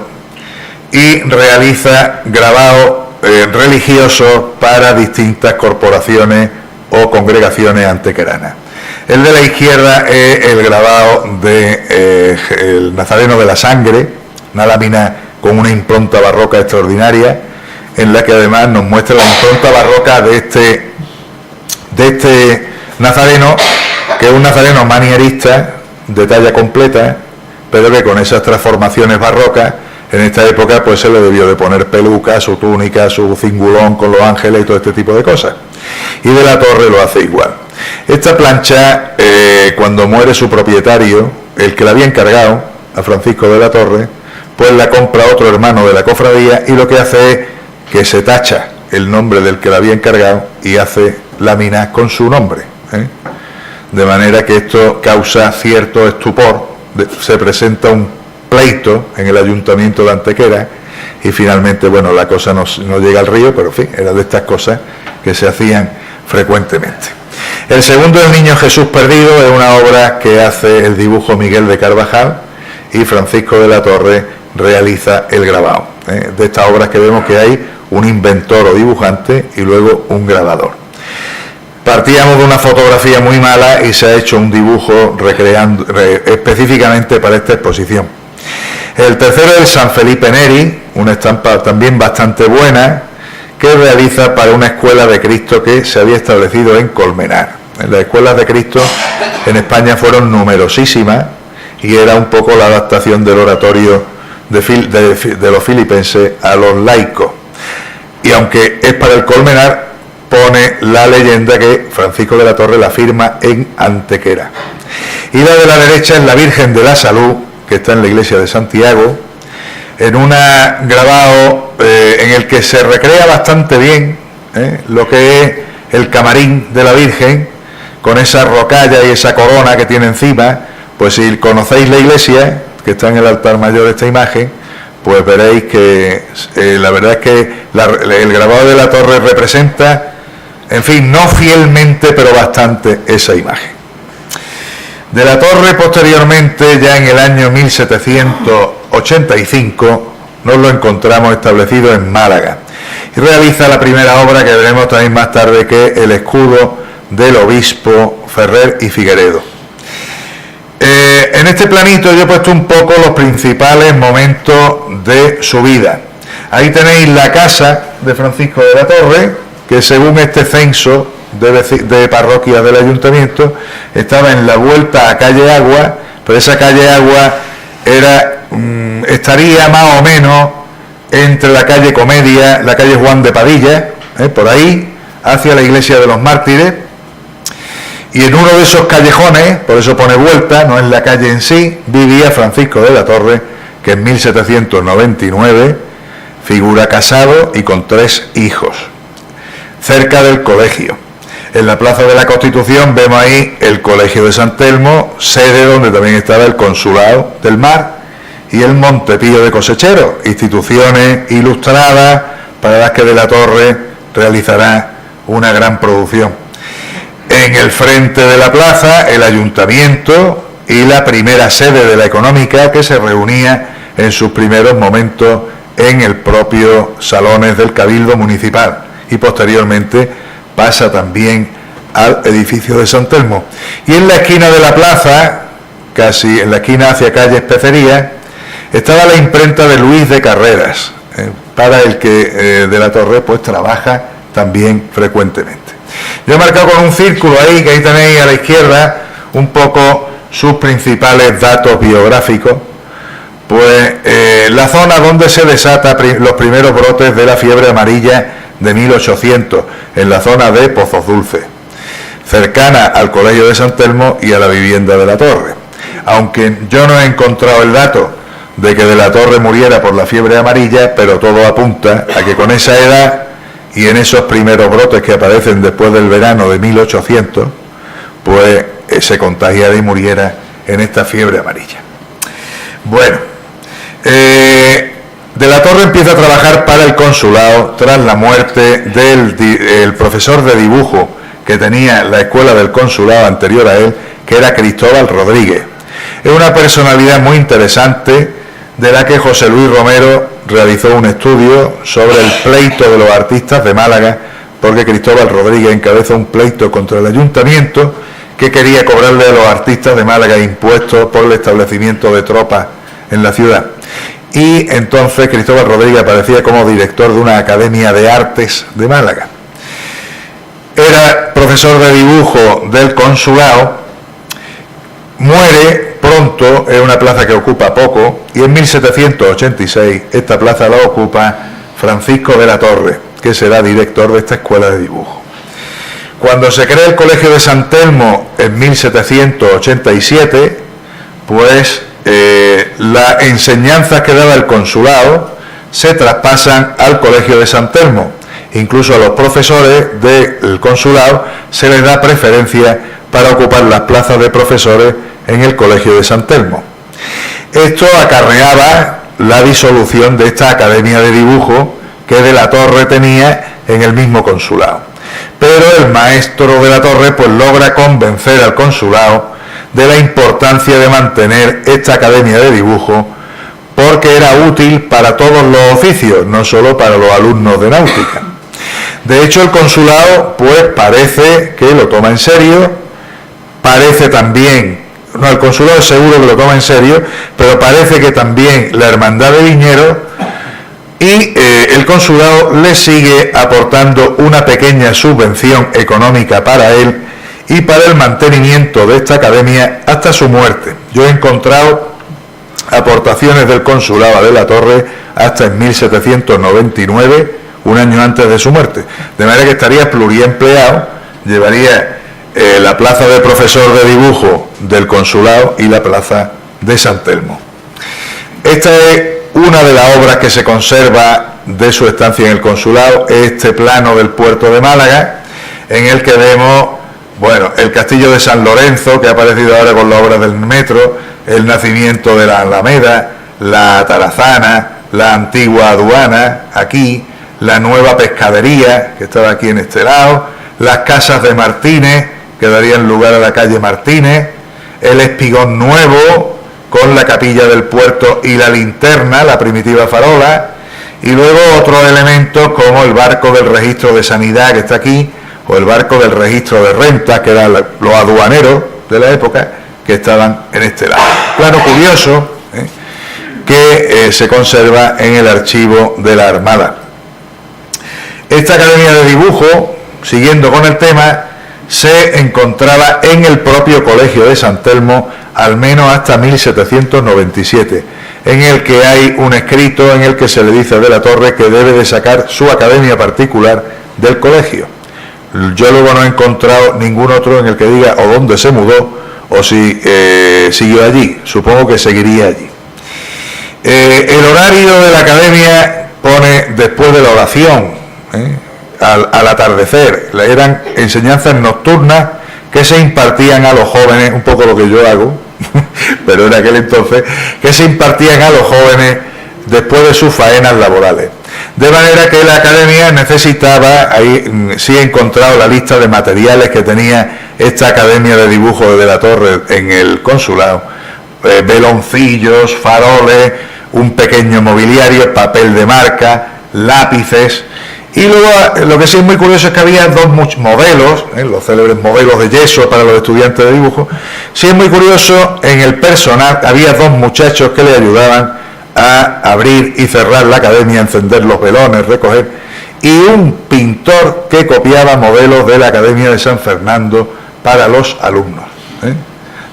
y realiza grabados religiosos para distintas corporaciones o congregaciones antequeranas. El de la izquierda es el grabado de el Nazareno de la Sangre, una lámina con una impronta barroca extraordinaria, en la que además nos muestra la impronta barroca de este Nazareno, que es un Nazareno manierista de talla completa, pero que con esas transformaciones barrocas en esta época pues se le debió de poner peluca, su túnica, su cingulón con los ángeles y todo este tipo de cosas. Y de la Torre lo hace igual. Esta plancha, cuando muere su propietario, el que la había encargado, a Francisco de la Torre, pues la compra otro hermano de la cofradía y lo que hace es que se tacha el nombre del que la había encargado y hace láminas con su nombre. De manera que esto causa cierto estupor, se presenta un pleito en el Ayuntamiento de Antequera y finalmente, bueno, la cosa no llega al río, pero en fin, era de estas cosas que se hacían frecuentemente. El segundo, El Niño Jesús Perdido, es una obra que hace el dibujo Miguel de Carvajal y Francisco de la Torre realiza el grabado. De estas obras que vemos que hay un inventor o dibujante y luego un grabador. Partíamos de una fotografía muy mala y se ha hecho un dibujo recreando específicamente para esta exposición. El tercero es San Felipe Neri, una estampa también bastante buena, que realiza para una escuela de Cristo que se había establecido en Colmenar. Las escuelas de Cristo en España fueron numerosísimas y era un poco la adaptación del oratorio de los filipenses a los laicos. Y aunque es para el Colmenar, pone la leyenda que Francisco de la Torre la firma en Antequera. Y la de la derecha es la Virgen de la Salud, que está en la iglesia de Santiago, en un grabado en el que se recrea bastante bien lo que es el camarín de la Virgen, con esa rocalla y esa corona que tiene encima. Pues si conocéis la iglesia, que está en el altar mayor esta imagen, pues veréis que la verdad es que el grabado de la Torre representa, en fin, no fielmente, pero bastante esa imagen. De la Torre, posteriormente, ya en el año 1785, nos lo encontramos establecido en Málaga y realiza la primera obra que veremos también más tarde, que es el escudo del obispo Ferrer y Figueredo. En este planito yo he puesto un poco los principales momentos de su vida. Ahí tenéis la casa de Francisco de la Torre, que según este censo de parroquia del ayuntamiento estaba en la vuelta a calle Agua, pero esa calle Agua estaría más o menos entre la calle Comedia, la calle Juan de Padilla, por ahí, hacia la iglesia de los Mártires, y en uno de esos callejones, por eso pone vuelta, no es la calle en sí, vivía Francisco de la Torre, que en 1799 figura casado y con 3 hijos, cerca del colegio. En la Plaza de la Constitución vemos ahí el Colegio de San Telmo, sede donde también estaba el Consulado del Mar, y el Montepío de Cosecheros, instituciones ilustradas para las que de la Torre realizará una gran producción. En el frente de la plaza, el ayuntamiento y la primera sede de la Económica, que se reunía en sus primeros momentos en el propio salones del Cabildo Municipal, y posteriormente pasa también al edificio de San Telmo. Y en la esquina de la plaza, casi en la esquina hacia calle Especería, estaba la imprenta de Luis de Carreras, para el que de la Torre pues trabaja también frecuentemente. Yo he marcado con un círculo ahí, que ahí tenéis a la izquierda, un poco sus principales datos biográficos. Pues la zona donde se desata los primeros brotes de la fiebre amarilla de 1800, en la zona de Pozos Dulces, cercana al Colegio de San Telmo y a la vivienda de la Torre. Aunque yo no he encontrado el dato de que de la Torre muriera por la fiebre amarilla, pero todo apunta a que con esa edad y en esos primeros brotes que aparecen después del verano de 1800, pues se contagiara y muriera en esta fiebre amarilla. Bueno, de la Torre empieza a trabajar para el consulado tras la muerte del profesor de dibujo que tenía la escuela del consulado anterior a él, que era Cristóbal Rodríguez. Es una personalidad muy interesante, de la que José Luis Romero realizó un estudio sobre el pleito de los artistas de Málaga, porque Cristóbal Rodríguez encabezó un pleito contra el ayuntamiento que quería cobrarle a los artistas de Málaga impuestos por el establecimiento de tropas en la ciudad. Y entonces Cristóbal Rodríguez aparecía como director de una academia de artes de Málaga. Era profesor de dibujo del consulado, muere pronto, es una plaza que ocupa poco, y en 1786 esta plaza la ocupa Francisco de la Torre, que será director de esta escuela de dibujo. Cuando se crea el Colegio de San Telmo en 1787, pues las enseñanzas que daba el consulado se traspasan al Colegio de San Telmo. Incluso a los profesores del consulado se les da preferencia para ocupar las plazas de profesores en el Colegio de San Telmo. Esto acarreaba la disolución de esta academia de dibujo que de la Torre tenía en el mismo consulado. Pero el maestro de la Torre pues logra convencer al consulado de la importancia de mantener esta academia de dibujo, porque era útil para todos los oficios, no solo para los alumnos de náutica. De hecho, el consulado pues parece que lo toma en serio, parece también, no, el consulado seguro que lo toma en serio, pero parece que también la Hermandad de Viñeros, y el consulado le sigue aportando una pequeña subvención económica para él y para el mantenimiento de esta academia hasta su muerte. Yo he encontrado aportaciones del consulado de la Torre hasta en 1799, un año antes de su muerte, de manera que estaría pluriempleado, llevaría la plaza de profesor de dibujo del consulado y la plaza de San Telmo. Esta es una de las obras que se conserva de su estancia en el consulado, este plano del puerto de Málaga, en el que vemos, bueno, el castillo de San Lorenzo, que ha aparecido ahora con la obra del metro, el nacimiento de la Alameda, la Tarazana, la antigua aduana, aquí, la nueva pescadería, que estaba aquí en este lado, las casas de Martínez, que darían lugar a la calle Martínez, el espigón nuevo, con la capilla del puerto y la linterna, la primitiva farola, y luego otros elementos como el barco del registro de sanidad, que está aquí, o el barco del registro de rentas, que eran los aduaneros de la época, que estaban en este lado. Plano curioso que se conserva en el archivo de la Armada. Esta academia de dibujo, siguiendo con el tema, se encontraba en el propio Colegio de San Telmo al menos hasta 1797, en el que hay un escrito en el que se le dice a de la Torre que debe de sacar su academia particular del colegio. Yo luego no he encontrado ningún otro en el que diga o dónde se mudó o si siguió allí. Supongo que seguiría allí. El horario de la academia pone después de la oración, al atardecer. Eran enseñanzas nocturnas que se impartían a los jóvenes, un poco lo que yo hago, pero en aquel entonces, que se impartían a los jóvenes después de sus faenas laborales. De manera que la academia necesitaba, ahí sí he encontrado la lista de materiales que tenía esta academia de dibujo de la Torre en el consulado, veloncillos, faroles, un pequeño mobiliario, papel de marca, lápices. Y luego lo que sí es muy curioso es que había dos modelos, los célebres modelos de yeso para los estudiantes de dibujo. Sí es muy curioso, en el personal había dos muchachos que le ayudaban a abrir y cerrar la academia, encender los velones, recoger, y un pintor que copiaba modelos de la Academia de San Fernando para los alumnos.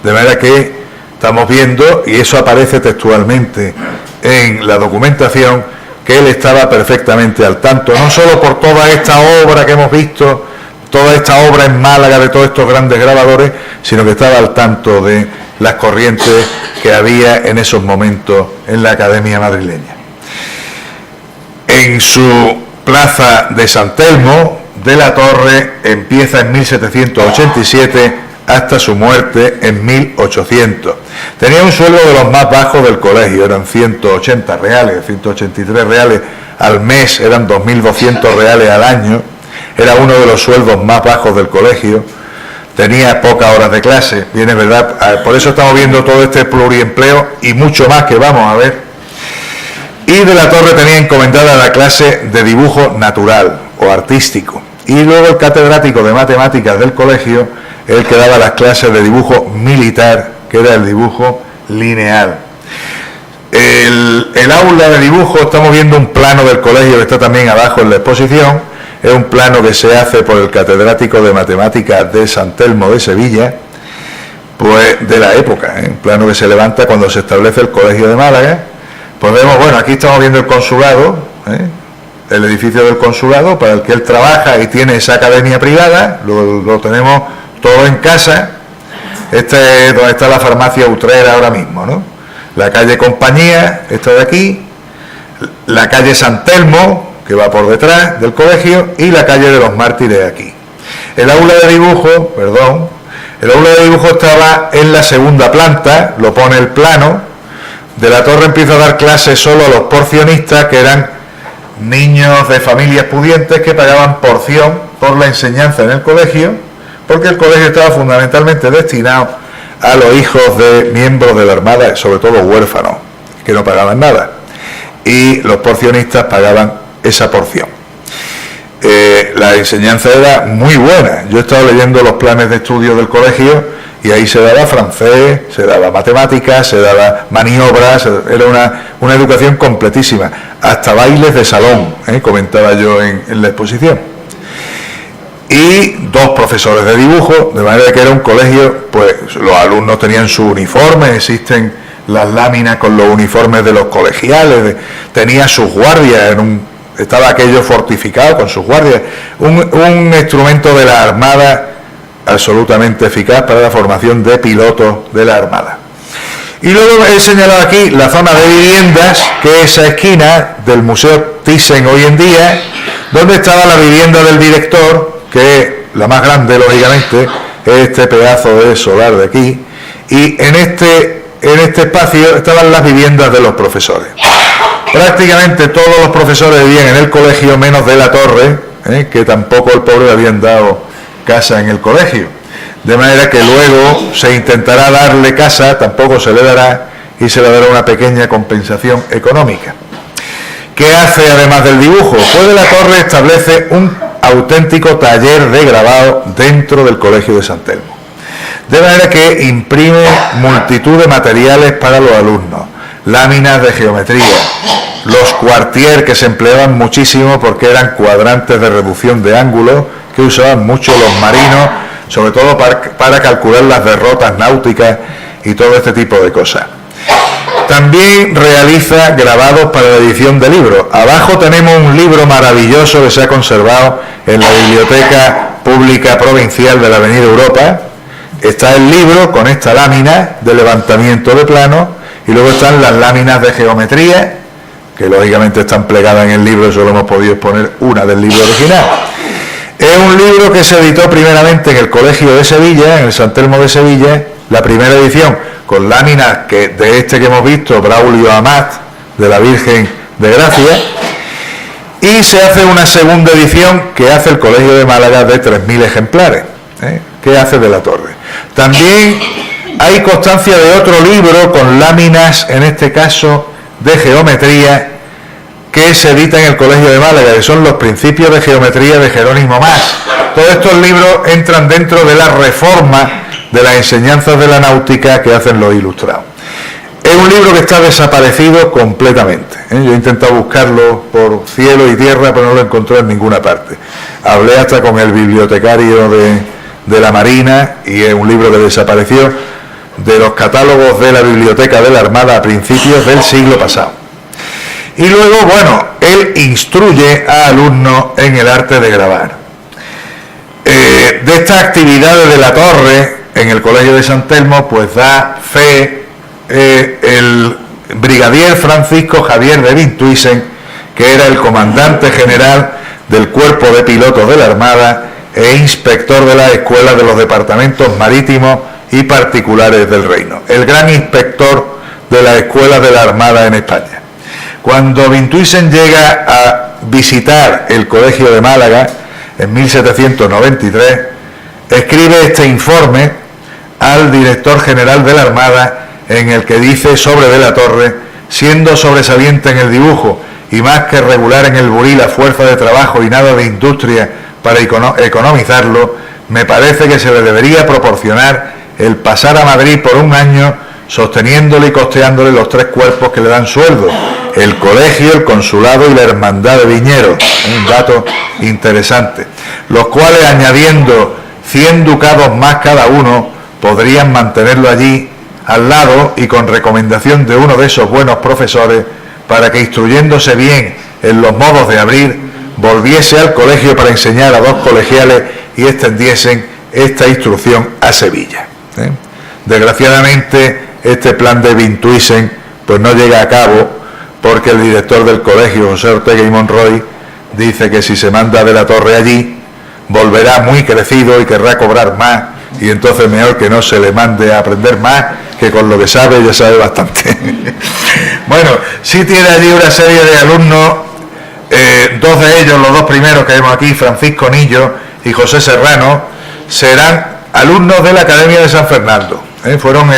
De manera que estamos viendo, y eso aparece textualmente en la documentación, que él estaba perfectamente al tanto, no solo por toda esta obra que hemos visto, toda esta obra en Málaga de todos estos grandes grabadores, sino que estaba al tanto de las corrientes que había en esos momentos en la Academia madrileña. En su plaza de San Telmo de la Torre empieza en 1787 hasta su muerte en 1800. Tenía un sueldo de los más bajos del colegio, eran 180 reales, 183 reales al mes, eran 2.200 reales al año, era uno de los sueldos más bajos del colegio, tenía pocas horas de clase, bien es verdad, por eso estamos viendo todo este pluriempleo y mucho más que vamos a ver. Y de la Torre tenía encomendada la clase de dibujo natural o artístico, y luego el catedrático de matemáticas del colegio, el que daba las clases de dibujo militar, que era el dibujo lineal. El aula de dibujo, estamos viendo un plano del colegio que está también abajo en la exposición, es un plano que se hace por el catedrático de matemáticas de San Telmo de Sevilla, pues de la época, un plano que se levanta cuando se establece el colegio de Málaga. Pues vemos, bueno, aquí estamos viendo el consulado, el edificio del consulado para el que él trabaja y tiene esa academia privada, lo tenemos todo en casa. Este es donde está la farmacia Utrera ahora mismo, ¿no? La calle Compañía, esta de aquí, la calle San Telmo, que va por detrás del colegio, y la calle de los Mártires aquí. El aula de dibujo, el aula de dibujo estaba en la segunda planta, lo pone el plano. De la Torre empieza a dar clases solo a los porcionistas, que eran niños de familias pudientes que pagaban porción por la enseñanza en el colegio, porque el colegio estaba fundamentalmente destinado a los hijos de miembros de la Armada, sobre todo huérfanos, que no pagaban nada, y los porcionistas pagaban esa porción. La enseñanza era muy buena. Yo he estado leyendo los planes de estudio del colegio y ahí se daba francés, se daba matemáticas, se daba maniobras, era una educación completísima, hasta bailes de salón, comentaba yo en la exposición. Y 2 profesores de dibujo, de manera que era un colegio, pues los alumnos tenían su uniforme, existen las láminas con los uniformes de los colegiales, tenía sus guardias, estaba aquello fortificado con sus guardias, un instrumento de la Armada absolutamente eficaz para la formación de pilotos de la Armada. Y luego he señalado aquí la zona de viviendas, que es esa esquina del Museo Thyssen hoy en día, donde estaba la vivienda del director, que es la más grande, lógicamente, es este pedazo de solar de aquí, y en este espacio estaban las viviendas de los profesores. Prácticamente todos los profesores vivían en el colegio, menos de la Torre, que tampoco el pobre le habían dado casa en el colegio. De manera que luego se intentará darle casa, tampoco se le dará, y se le dará una pequeña compensación económica. ¿Qué hace además del dibujo? Pues de la Torre establece un auténtico taller de grabado dentro del colegio de San Telmo. De manera que imprime multitud de materiales para los alumnos, láminas de geometría, los quartier, que se empleaban muchísimo porque eran cuadrantes de reducción de ángulos que usaban mucho los marinos, sobre todo para calcular las derrotas náuticas y todo este tipo de cosas. También realiza grabados para la edición de libros. Abajo tenemos un libro maravilloso que se ha conservado en la Biblioteca Pública Provincial de la Avenida Europa. Está el libro con esta lámina de levantamiento de plano, y luego están las láminas de geometría, que lógicamente están plegadas en el libro, solo hemos podido exponer una del libro original. Es un libro que se editó primeramente en el Colegio de Sevilla, en el San Telmo de Sevilla, la primera edición, con láminas de este que hemos visto, Braulio Amat, de la Virgen de Gracia, y se hace una segunda edición que hace el Colegio de Málaga de 3.000 ejemplares, que hace de la Torre. También hay constancia de otro libro con láminas, en este caso de geometría, que se edita en el Colegio de Málaga, que son los Principios de Geometría de Jerónimo Mas. Todos estos libros entran dentro de la reforma de las enseñanzas de la náutica que hacen los ilustrados. Es un libro que está desaparecido completamente. Yo he intentado buscarlo por cielo y tierra, pero no lo encontré en ninguna parte. Hablé hasta con el bibliotecario de la Marina y es un libro que desapareció de los catálogos de la Biblioteca de la Armada a principios del siglo pasado. Y luego, bueno, él instruye a alumnos en el arte de grabar. De estas actividades de la Torre en el Colegio de San Telmo, pues da fe el brigadier Francisco Javier de Vintuisen, que era el comandante general del Cuerpo de Pilotos de la Armada e inspector de las escuelas de los departamentos marítimos y particulares del Reino, el gran inspector de las escuelas de la Armada en España. Cuando Vintuisen llega a visitar el Colegio de Málaga en 1793, escribe este informe al director general de la Armada, en el que dice sobre De la Torre: siendo sobresaliente en el dibujo y más que regular en el buril a fuerza de trabajo y nada de industria para economizarlo, me parece que se le debería proporcionar el pasar a Madrid por un año sosteniéndole y costeándole los 3 cuerpos que le dan sueldo: el colegio, el consulado y la hermandad de viñeros. Un dato interesante. Los cuales, añadiendo 100 ducados más cada uno, podrían mantenerlo allí al lado y con recomendación de uno de esos buenos profesores para que, instruyéndose bien en los modos de abrir, volviese al colegio para enseñar a 2 colegiales y extendiesen esta instrucción a Sevilla. Desgraciadamente, este plan de Vintuisen pues no llega a cabo, porque el director del colegio, José Ortega y Monroy, dice que si se manda De la Torre allí, volverá muy crecido y querrá cobrar más, y entonces mejor que no se le mande a aprender más, que con lo que sabe ya sabe bastante. Bueno, sí tiene allí una serie de alumnos, 2 de ellos, los 2 primeros que vemos aquí, Francisco Nillo y José Serrano, serán alumnos de la Academia de San Fernando. Fueron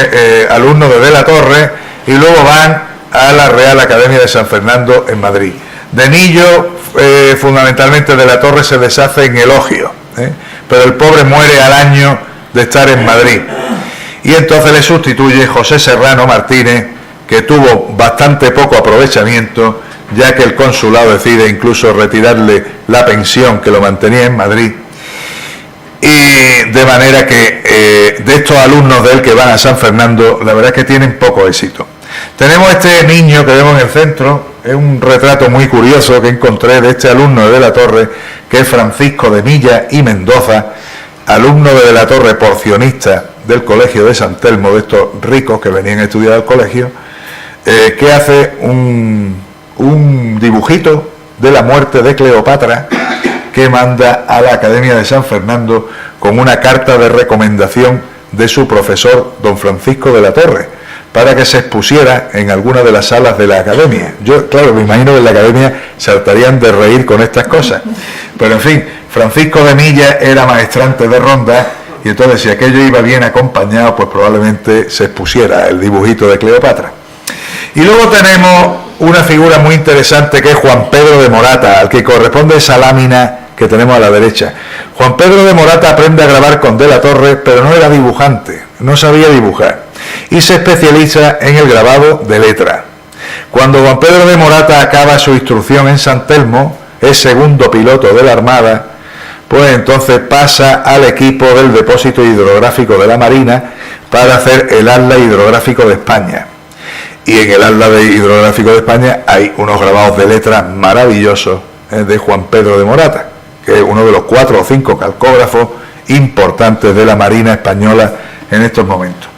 alumnos de la Torre y luego van a la Real Academia de San Fernando en Madrid. De Nillo, fundamentalmente De la Torre se deshace en elogio, pero el pobre muere al año de estar en Madrid. Y entonces le sustituye José Serrano Martínez, que tuvo bastante poco aprovechamiento, ya que el consulado decide incluso retirarle la pensión que lo mantenía en Madrid. Y de manera que de estos alumnos de él que van a San Fernando, la verdad es que tienen poco éxito. Tenemos este niño que vemos en el centro, es un retrato muy curioso que encontré de este alumno de la Torre, que es Francisco de Milla y Mendoza, alumno de la Torre, porcionista del Colegio de San Telmo, de estos ricos que venían a estudiar al colegio, que hace un dibujito de la muerte de Cleopatra, que manda a la Academia de San Fernando con una carta de recomendación de su profesor, don Francisco de la Torre, para que se expusiera en alguna de las salas de la Academia. Yo, claro, me imagino que en la Academia saltarían de reír con estas cosas, pero en fin, Francisco de Milla era maestrante de ronda, y entonces si aquello iba bien acompañado, pues probablemente se expusiera el dibujito de Cleopatra. Y luego tenemos una figura muy interesante, que es Juan Pedro de Morata, al que corresponde esa lámina que tenemos a la derecha. Juan Pedro de Morata aprende a grabar con De la Torre, pero no era dibujante, no sabía dibujar, y se especializa en el grabado de letra. Cuando Juan Pedro de Morata acaba su instrucción en San Telmo, es segundo piloto de la Armada, pues entonces pasa al equipo del Depósito Hidrográfico de la Marina para hacer el Atlas Hidrográfico de España. Y en el Atlas Hidrográfico de España hay unos grabados de letras maravillosos de Juan Pedro de Morata, que es uno de los 4 o 5 calcógrafos importantes de la Marina española en estos momentos.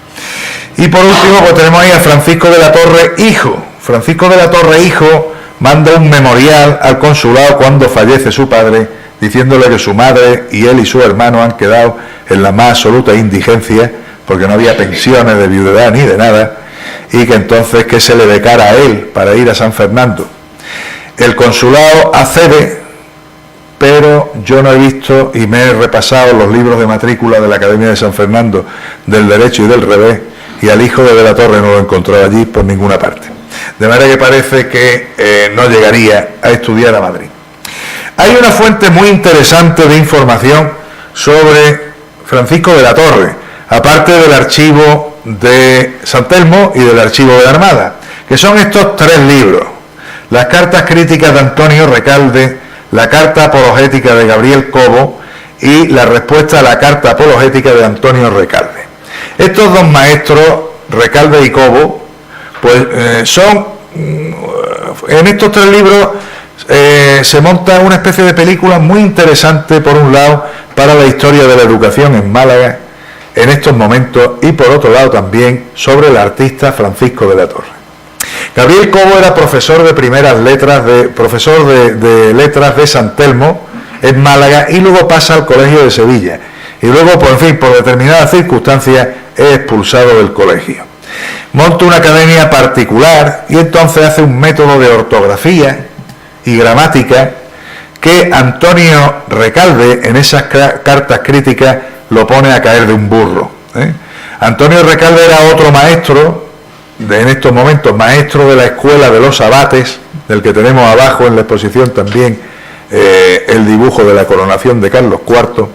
Y por último, pues tenemos ahí a Francisco de la Torre, hijo. Francisco de la Torre, hijo, manda un memorial al consulado cuando fallece su padre, diciéndole que su madre y él y su hermano han quedado en la más absoluta indigencia, porque no había pensiones de viudedad ni de nada, y que entonces que se le becara a él para ir a San Fernando. El consulado accede, pero yo no he visto, y me he repasado los libros de matrícula de la Academia de San Fernando, del derecho y del revés, y al hijo de la Torre no lo encontró allí por ninguna parte. De manera que parece que no llegaría a estudiar a Madrid. Hay una fuente muy interesante de información sobre Francisco de la Torre, aparte del archivo de San Telmo y del Archivo de la Armada, que son estos 3 libros: las cartas críticas de Antonio Recalde, la carta apologética de Gabriel Cobo y la respuesta a la carta apologética de Antonio Recalde. Estos 2 maestros, Recalde y Cobo, pues son, en estos 3 libros se monta una especie de película muy interesante, por un lado, para la historia de la educación en Málaga en estos momentos, y por otro lado también sobre el artista Francisco de la Torre. Gabriel Cobo era profesor de primeras letras, de letras de San Telmo en Málaga, y luego pasa al Colegio de Sevilla, y luego, por determinadas circunstancias, es expulsado del colegio. Monta una academia particular y entonces hace un método de ortografía y gramática que Antonio Recalde, en esas cartas críticas, lo pone a caer de un burro. Antonio Recalde era otro maestro, en estos momentos maestro de la Escuela de los Abates, del que tenemos abajo en la exposición también el dibujo de la coronación de Carlos IV.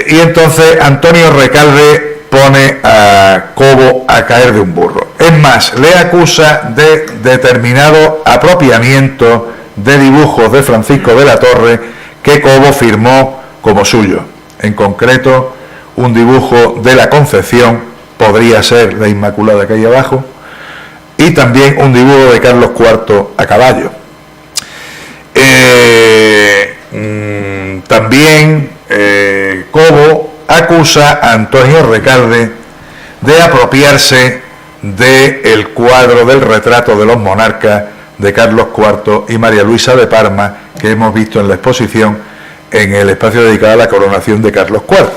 Y entonces Antonio Recalde pone a Cobo a caer de un burro. Es más, le acusa de determinado apropiamiento de dibujos de Francisco de la Torre que Cobo firmó como suyo. En concreto, un dibujo de la Concepción, podría ser la Inmaculada que hay abajo, y también un dibujo de Carlos IV a caballo. También Cobo acusa a Antonio Recalde de apropiarse del cuadro del retrato de los monarcas de Carlos IV y María Luisa de Parma, que hemos visto en la exposición en el espacio dedicado a la coronación de Carlos IV,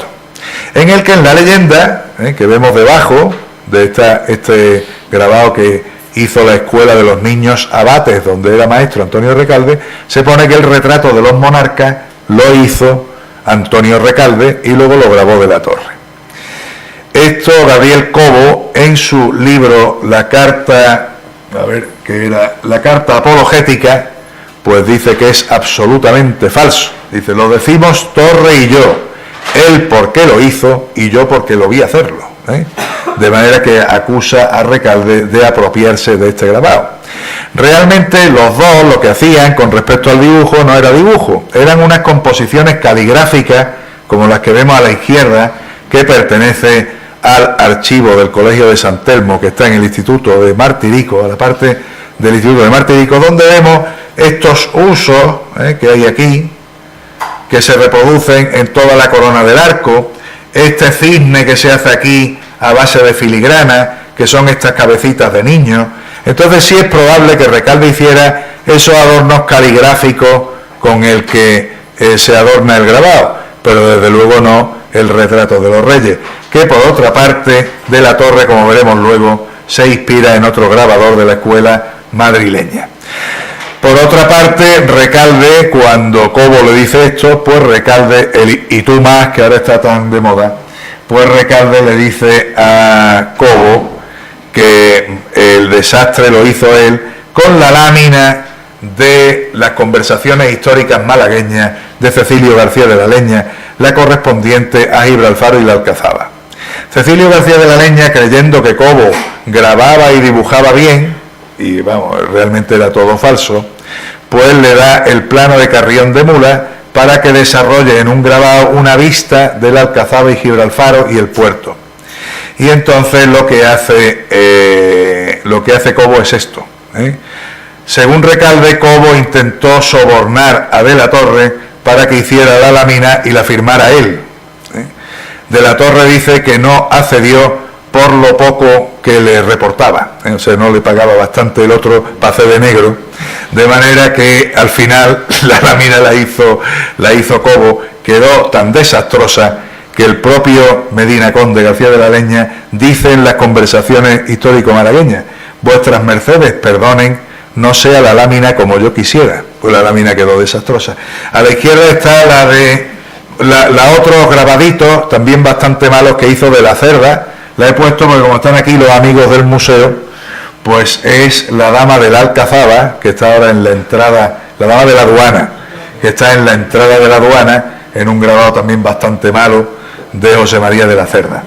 en el que en la leyenda que vemos debajo de este grabado que hizo la Escuela de los Niños Abates, donde era maestro Antonio Recalde, se pone que el retrato de los monarcas lo hizo Antonio Recalde y luego lo grabó de la Torre. Esto Gabriel Cobo, en su libro La carta apologética, pues dice que es absolutamente falso. Dice: lo decimos Torre y yo, él porque lo hizo y yo porque lo vi hacerlo. De manera que acusa a Recalde de apropiarse de este grabado. Realmente los dos lo que hacían con respecto al dibujo no era dibujo, eran unas composiciones caligráficas como las que vemos a la izquierda, que pertenece al archivo del Colegio de San Telmo, que está en el Instituto de Martirico, a la parte del Instituto de Martirico, donde vemos estos usos que hay aquí, que se reproducen en toda la corona del arco, este cisne que se hace aquí a base de filigrana, que son estas cabecitas de niños. Entonces sí es probable que Recalde hiciera esos adornos caligráficos con el que se adorna el grabado, pero desde luego no el retrato de los reyes, que por otra parte de la Torre, como veremos luego, se inspira en otro grabador de la escuela madrileña. Por otra parte, Recalde, cuando Cobo le dice esto, pues Recalde, y tú más, que ahora está tan de moda, pues Recalde le dice a Cobo que el desastre lo hizo él con la lámina de las conversaciones históricas malagueñas de Cecilio García de la Leña, la correspondiente a Gibraltar y la Alcazaba. Cecilio García de la Leña, creyendo que Cobo grababa y dibujaba bien, y vamos, realmente era todo falso, pues le da el plano de Carrión de Mula para que desarrolle en un grabado una vista de la Alcazaba y Gibraltar y el puerto. Y entonces lo que hace Cobo es esto. Según Recalde, Cobo intentó sobornar a De la Torre para que hiciera la lámina y la firmara él. De la Torre dice que no accedió por lo poco que le reportaba, o sea, no le pagaba bastante el otro para hacer de negro, de manera que al final la lámina la hizo Cobo, quedó tan desastrosa que el propio Medina Conde García de la Leña dice en las conversaciones histórico-malagueñas: vuestras mercedes perdonen, no sea la lámina como yo quisiera. Pues la lámina quedó desastrosa. A la izquierda está la de otros grabaditos, también bastante malos, que hizo de la Cerda. La he puesto porque como están aquí los amigos del museo, pues es la dama de la Alcazaba, que está ahora en la entrada, la dama de la aduana, que está en la entrada de la aduana, en un grabado también bastante malo de José María de la Cerda.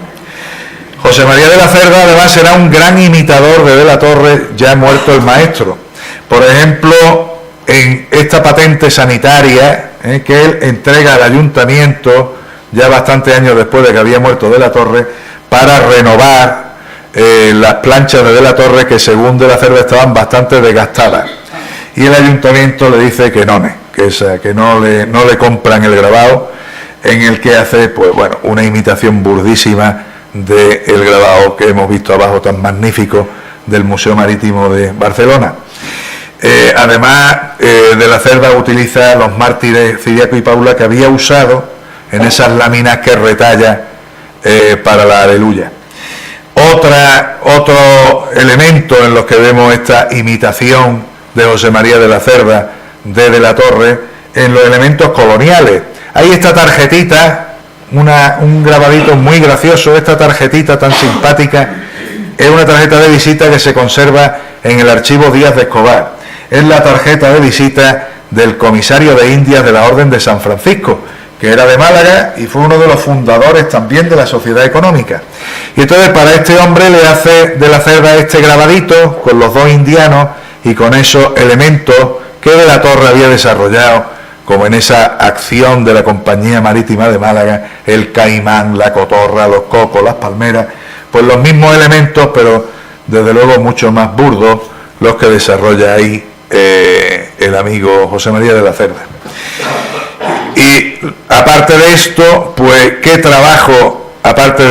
José María de la Cerda además era un gran imitador de la Torre, ya muerto el maestro. Por ejemplo, en esta patente sanitaria que él entrega al ayuntamiento ya bastantes años después de que había muerto de la Torre, para renovar las planchas de la Torre, que según de la Cerda estaban bastante desgastadas, y el ayuntamiento le dice que no le compran el grabado, en el que hace pues bueno, una imitación burdísima del grabado que hemos visto abajo, tan magnífico, del Museo Marítimo de Barcelona. Además, de la Cerda utiliza los mártires Ciriaco y Paula que había usado en esas láminas que retalla para la Aleluya. Otro elemento en los que vemos esta imitación de José María de la Cerda de la Torre, en los elementos coloniales. Hay esta tarjetita, un grabadito muy gracioso, esta tarjetita tan simpática, es una tarjeta de visita que se conserva en el archivo Díaz de Escobar. Es la tarjeta de visita del comisario de Indias de la Orden de San Francisco, que era de Málaga y fue uno de los fundadores también de la Sociedad Económica. Y entonces para este hombre le hace de la Cerda este grabadito con los dos indianos y con esos elementos que de la Torre había desarrollado, como en esa acción de la Compañía Marítima de Málaga, el caimán, la cotorra, los cocos, las palmeras, pues los mismos elementos, pero desde luego mucho más burdos, los que desarrolla ahí el amigo José María de la Cerda. Y aparte de esto, pues qué trabajo, aparte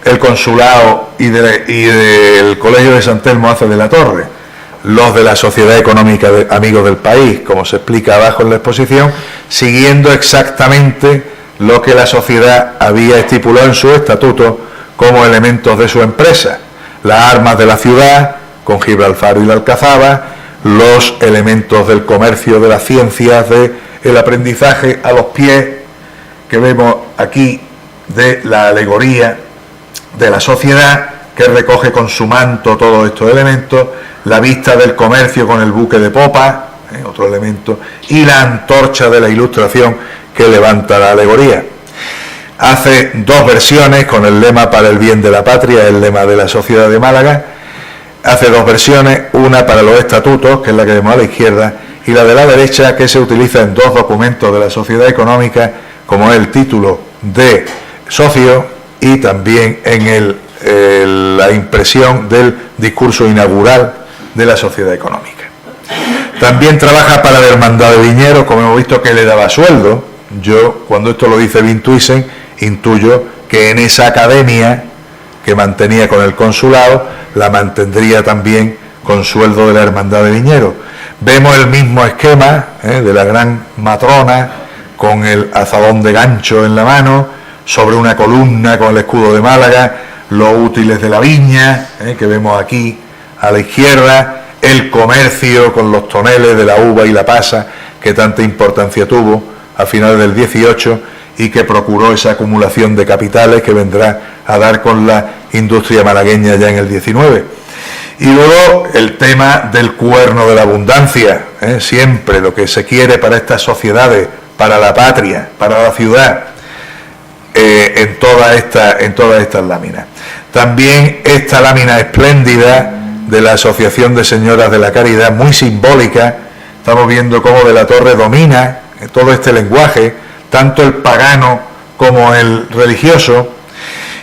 del consulado y del Colegio de San Telmo, hace de la Torre. Los de la Sociedad Económica de Amigos del País, como se explica abajo en la exposición, siguiendo exactamente lo que la sociedad había estipulado en su estatuto como elementos de su empresa: las armas de la ciudad, con Gibraltar y la Alcazaba, los elementos del comercio, de las ciencias, del aprendizaje a los pies, que vemos aquí, de la alegoría de la sociedad, que recoge con su manto todos estos elementos, la vista del comercio con el buque de popa, otro elemento, y la antorcha de la Ilustración que levanta la alegoría. Hace dos versiones con el lema "Para el bien de la patria", el lema de la Sociedad de Málaga. Hace dos versiones, una para los estatutos, que es la que vemos a la izquierda, y la de la derecha, que se utiliza en dos documentos de la Sociedad Económica, como es el título de socio y también en la impresión del discurso inaugural de la Sociedad Económica. También trabaja para la Hermandad de Viñeros, como hemos visto que le daba sueldo. Yo, cuando esto lo dice Vintuisen, intuyo que en esa academia que mantenía con el consulado, la mantendría también con sueldo de la Hermandad de Viñeros. Vemos el mismo esquema de la gran matrona, con el azadón de gancho en la mano, sobre una columna con el escudo de Málaga, los útiles de la viña, que vemos aquí a la izquierda, el comercio con los toneles de la uva y la pasa, que tanta importancia tuvo a finales del 18 y que procuró esa acumulación de capitales que vendrá a dar con la industria malagueña ya en el 19. Y luego el tema del cuerno de la abundancia, siempre lo que se quiere para estas sociedades, para la patria, para la ciudad, en todas estas láminas. También esta lámina espléndida de la Asociación de Señoras de la Caridad, muy simbólica. Estamos viendo cómo de la Torre domina todo este lenguaje, tanto el pagano como el religioso,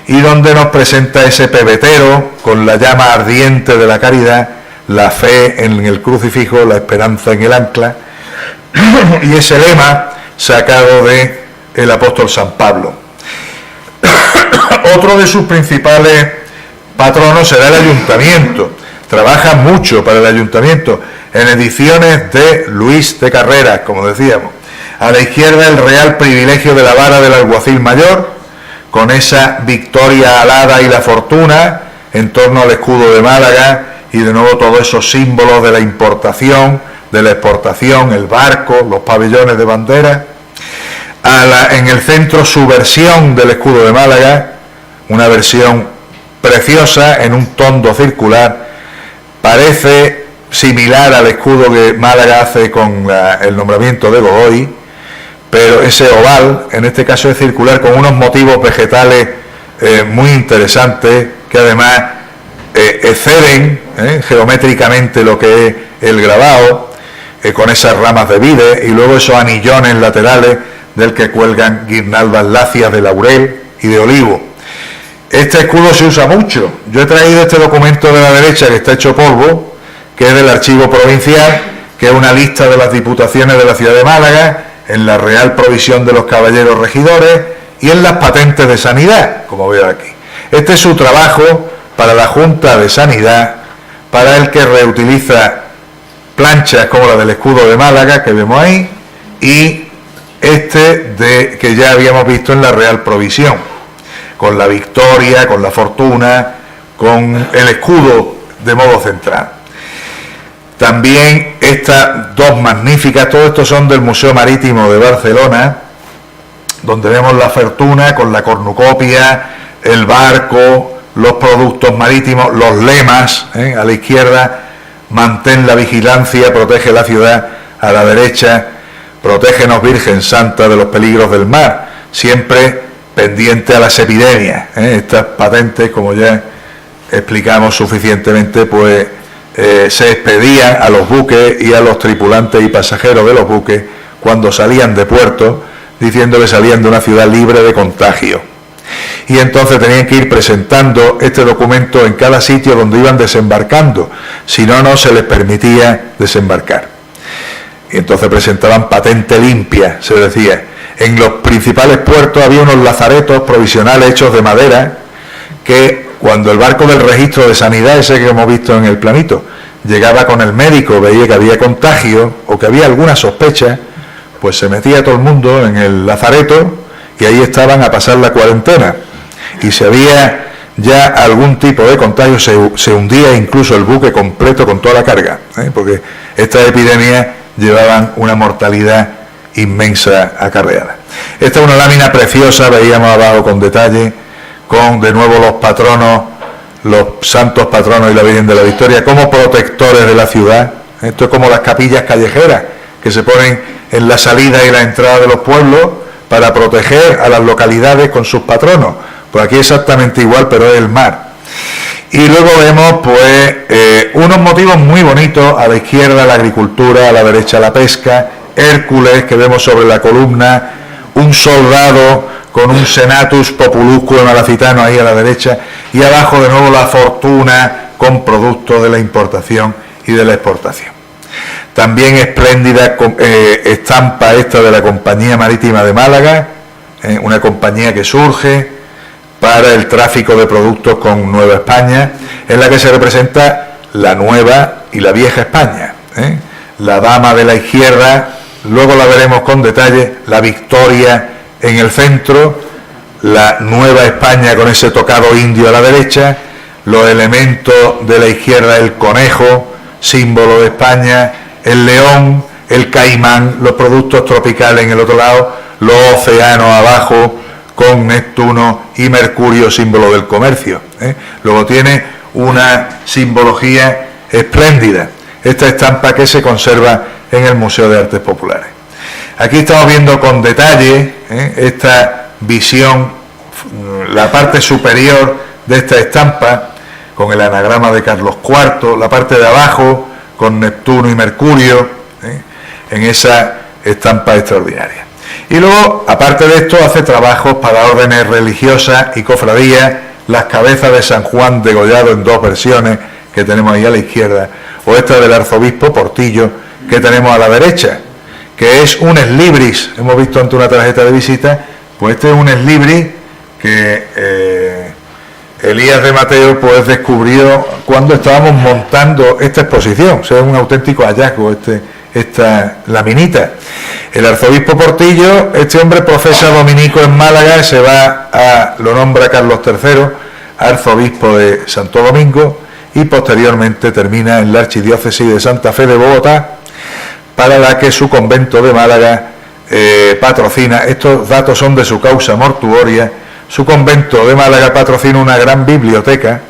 y donde nos presenta ese pebetero con la llama ardiente de la caridad, la fe en el crucifijo, la esperanza en el ancla, y ese lema sacado de el apóstol San Pablo. Otro de sus principales patronos será el ayuntamiento. Trabaja mucho para el ayuntamiento en ediciones de Luis de Carreras, como decíamos. A la izquierda, el real privilegio de la vara del alguacil mayor, con esa victoria alada y la fortuna en torno al escudo de Málaga, y de nuevo todos esos símbolos de la importación, de la exportación, el barco, los pabellones de bandera. En el centro, su versión del escudo de Málaga, una versión preciosa en un tondo circular, parece similar al escudo que Málaga hace con el nombramiento de Godoy, pero ese oval, en este caso es circular, con unos motivos vegetales muy interesantes, que además exceden geométricamente lo que es el grabado, con esas ramas de vide y luego esos anillones laterales del que cuelgan guirnaldas lacias de laurel y de olivo. Este escudo se usa mucho. Yo he traído este documento de la derecha que está hecho polvo, que es del Archivo Provincial, que es una lista de las diputaciones de la ciudad de Málaga, en la Real Provisión de los Caballeros Regidores y en las patentes de sanidad, como veo aquí. Este es su trabajo para la Junta de Sanidad, para el que reutiliza planchas como la del escudo de Málaga, que vemos ahí, y que ya habíamos visto en la Real Provisión, con la victoria, con la fortuna, con el escudo de modo central. También estas dos magníficas, todo esto son del Museo Marítimo de Barcelona, donde vemos la fortuna con la cornucopia, el barco, los productos marítimos, los lemas, a la izquierda, mantén la vigilancia, protege la ciudad, a la derecha, protégenos Virgen Santa de los peligros del mar, siempre pendiente a las epidemias. Estas patentes, como ya explicamos suficientemente, pues se expedían a los buques y a los tripulantes y pasajeros de los buques cuando salían de puerto, diciendo que salían de una ciudad libre de contagio. Y entonces tenían que ir presentando este documento en cada sitio donde iban desembarcando, si no, no se les permitía desembarcar. Y entonces presentaban patente limpia, se decía. En los principales puertos había unos lazaretos provisionales hechos de madera, que cuando el barco del registro de sanidad, ese que hemos visto en el planito, llegaba con el médico, veía que había contagio o que había alguna sospecha, pues se metía todo el mundo en el lazareto y ahí estaban a pasar la cuarentena. Y si había ya algún tipo de contagio, se hundía incluso el buque completo con toda la carga, porque estas epidemias llevaban una mortalidad inmensa acarreada. Esta es una lámina preciosa, veíamos abajo con detalle, con de nuevo los patronos, los santos patronos y la Virgen de la Victoria como protectores de la ciudad. Esto es como las capillas callejeras que se ponen en la salida y la entrada de los pueblos para proteger a las localidades con sus patronos. Pues aquí exactamente igual, pero es el mar. Y luego vemos pues unos motivos muy bonitos, a la izquierda la agricultura, a la derecha la pesca, Hércules que vemos sobre la columna, un soldado con un senatus populusque malacitano ahí a la derecha, y abajo de nuevo la fortuna con productos de la importación y de la exportación. También espléndida estampa esta de la Compañía Marítima de Málaga, una compañía que surge para el tráfico de productos con Nueva España, en la que se representa la nueva y la vieja España. La dama de la izquierda, luego la veremos con detalle, la Victoria en el centro, la Nueva España con ese tocado indio a la derecha, los elementos de la izquierda, el conejo, símbolo de España, el león, el caimán, los productos tropicales en el otro lado, los océanos abajo, con Neptuno y Mercurio, símbolo del comercio. Luego tiene una simbología espléndida, esta estampa que se conserva en el Museo de Artes Populares. Aquí estamos viendo con detalle esta visión, la parte superior de esta estampa, con el anagrama de Carlos IV, la parte de abajo con Neptuno y Mercurio, en esa estampa extraordinaria. Y luego, aparte de esto, hace trabajos para órdenes religiosas y cofradías, las cabezas de San Juan degollado en dos versiones que tenemos ahí a la izquierda, o esta del arzobispo Portillo que tenemos a la derecha, que es un eslibris, hemos visto ante una tarjeta de visita, pues este es un eslibris que Elías de Mateo pues descubrió cuando estábamos montando esta exposición. O sea, es un auténtico hallazgo esta laminita. El arzobispo Portillo, este hombre profesa dominico en Málaga, lo nombra Carlos III, arzobispo de Santo Domingo, y posteriormente termina en la archidiócesis de Santa Fe de Bogotá, para la que su convento de Málaga patrocina. Estos datos son de su causa mortuoria. Su convento de Málaga patrocina una gran biblioteca,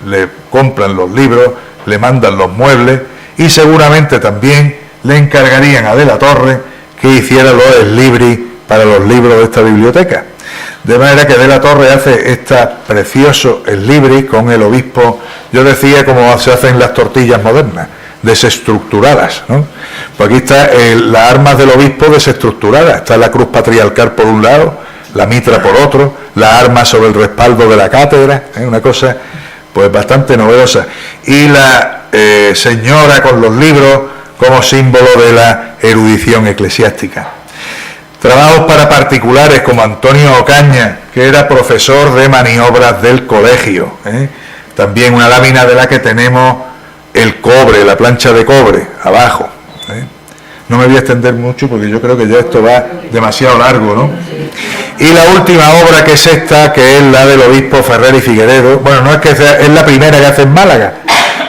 le compran los libros, le mandan los muebles y seguramente también le encargarían a De la Torre que hiciera los eslibris para los libros de esta biblioteca. De manera que de la Torre hace este precioso el libris con el obispo, yo decía como se hacen las tortillas modernas, desestructuradas, ¿no? Pues aquí está las armas del obispo desestructuradas, está la cruz patriarcal por un lado, la mitra por otro, las armas sobre el respaldo de la cátedra, una cosa pues bastante novedosa, y la señora con los libros como símbolo de la erudición eclesiástica. Trabajos para particulares como Antonio Ocaña, que era profesor de maniobras del colegio, también una lámina de la que tenemos el cobre, la plancha de cobre abajo. No me voy a extender mucho porque yo creo que ya esto va demasiado largo, ¿no? Y la última obra, que es esta, que es la del obispo Ferrer y Figueredo. Bueno, no es que sea, es la primera que hace en Málaga,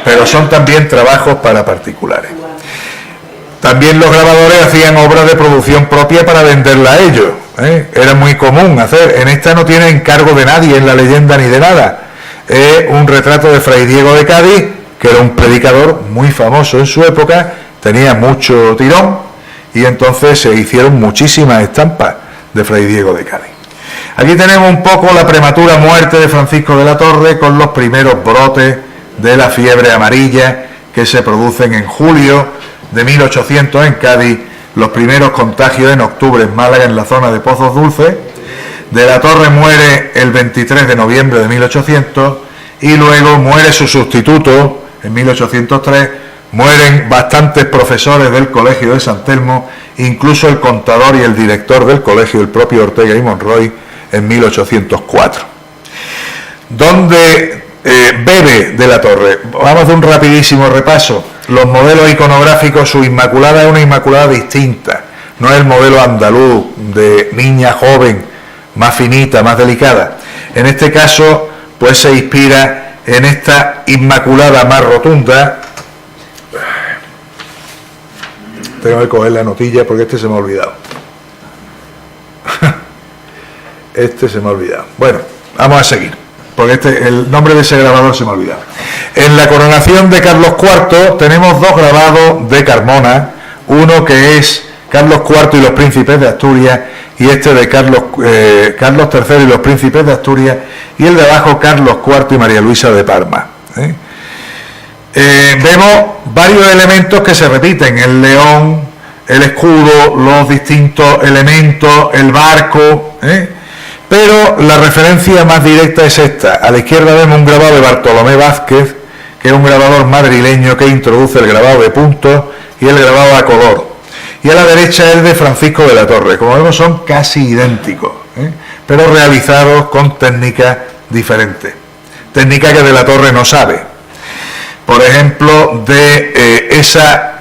pero son también trabajos para particulares. También los grabadores hacían obras de producción propia para venderla a ellos, era muy común hacer. En esta no tiene encargo de nadie en la leyenda ni de nada. Es un retrato de Fray Diego de Cádiz, que era un predicador muy famoso en su época, tenía mucho tirón, y entonces se hicieron muchísimas estampas de Fray Diego de Cádiz. Aquí tenemos un poco la prematura muerte de Francisco de la Torre, con los primeros brotes de la fiebre amarilla que se producen en julio de 1800 en Cádiz, los primeros contagios en octubre en Málaga, en la zona de Pozos Dulces. De la Torre muere el 23 de noviembre de 1800, y luego muere su sustituto en 1803, mueren bastantes profesores del Colegio de San Telmo, incluso el contador y el director del colegio, el propio Ortega y Monroy, en 1804. ¿Dónde bebe de la Torre? Vamos a hacer un rapidísimo repaso. Los modelos iconográficos, su Inmaculada es una Inmaculada distinta, no es el modelo andaluz de niña joven, más finita, más delicada. En este caso, pues se inspira en esta Inmaculada más rotunda. Tengo que coger la notilla porque este se me ha olvidado. Este se me ha olvidado. Bueno, vamos a seguir, porque el nombre de ese grabador se me ha olvidado. En la coronación de Carlos IV tenemos dos grabados de Carmona, uno que es Carlos IV y los príncipes de Asturias, y este de Carlos III y los príncipes de Asturias, y el de abajo Carlos IV y María Luisa de Parma. Vemos varios elementos que se repiten: el león, el escudo, los distintos elementos, el barco, pero la referencia más directa es esta. A la izquierda vemos un grabado de Bartolomé Vázquez, que es un grabador madrileño que introduce el grabado de puntos y el grabado a color, y a la derecha es de Francisco de la Torre. Como vemos, son casi idénticos, pero realizados con técnicas diferentes, técnica que de la Torre no sabe. Por ejemplo, de esa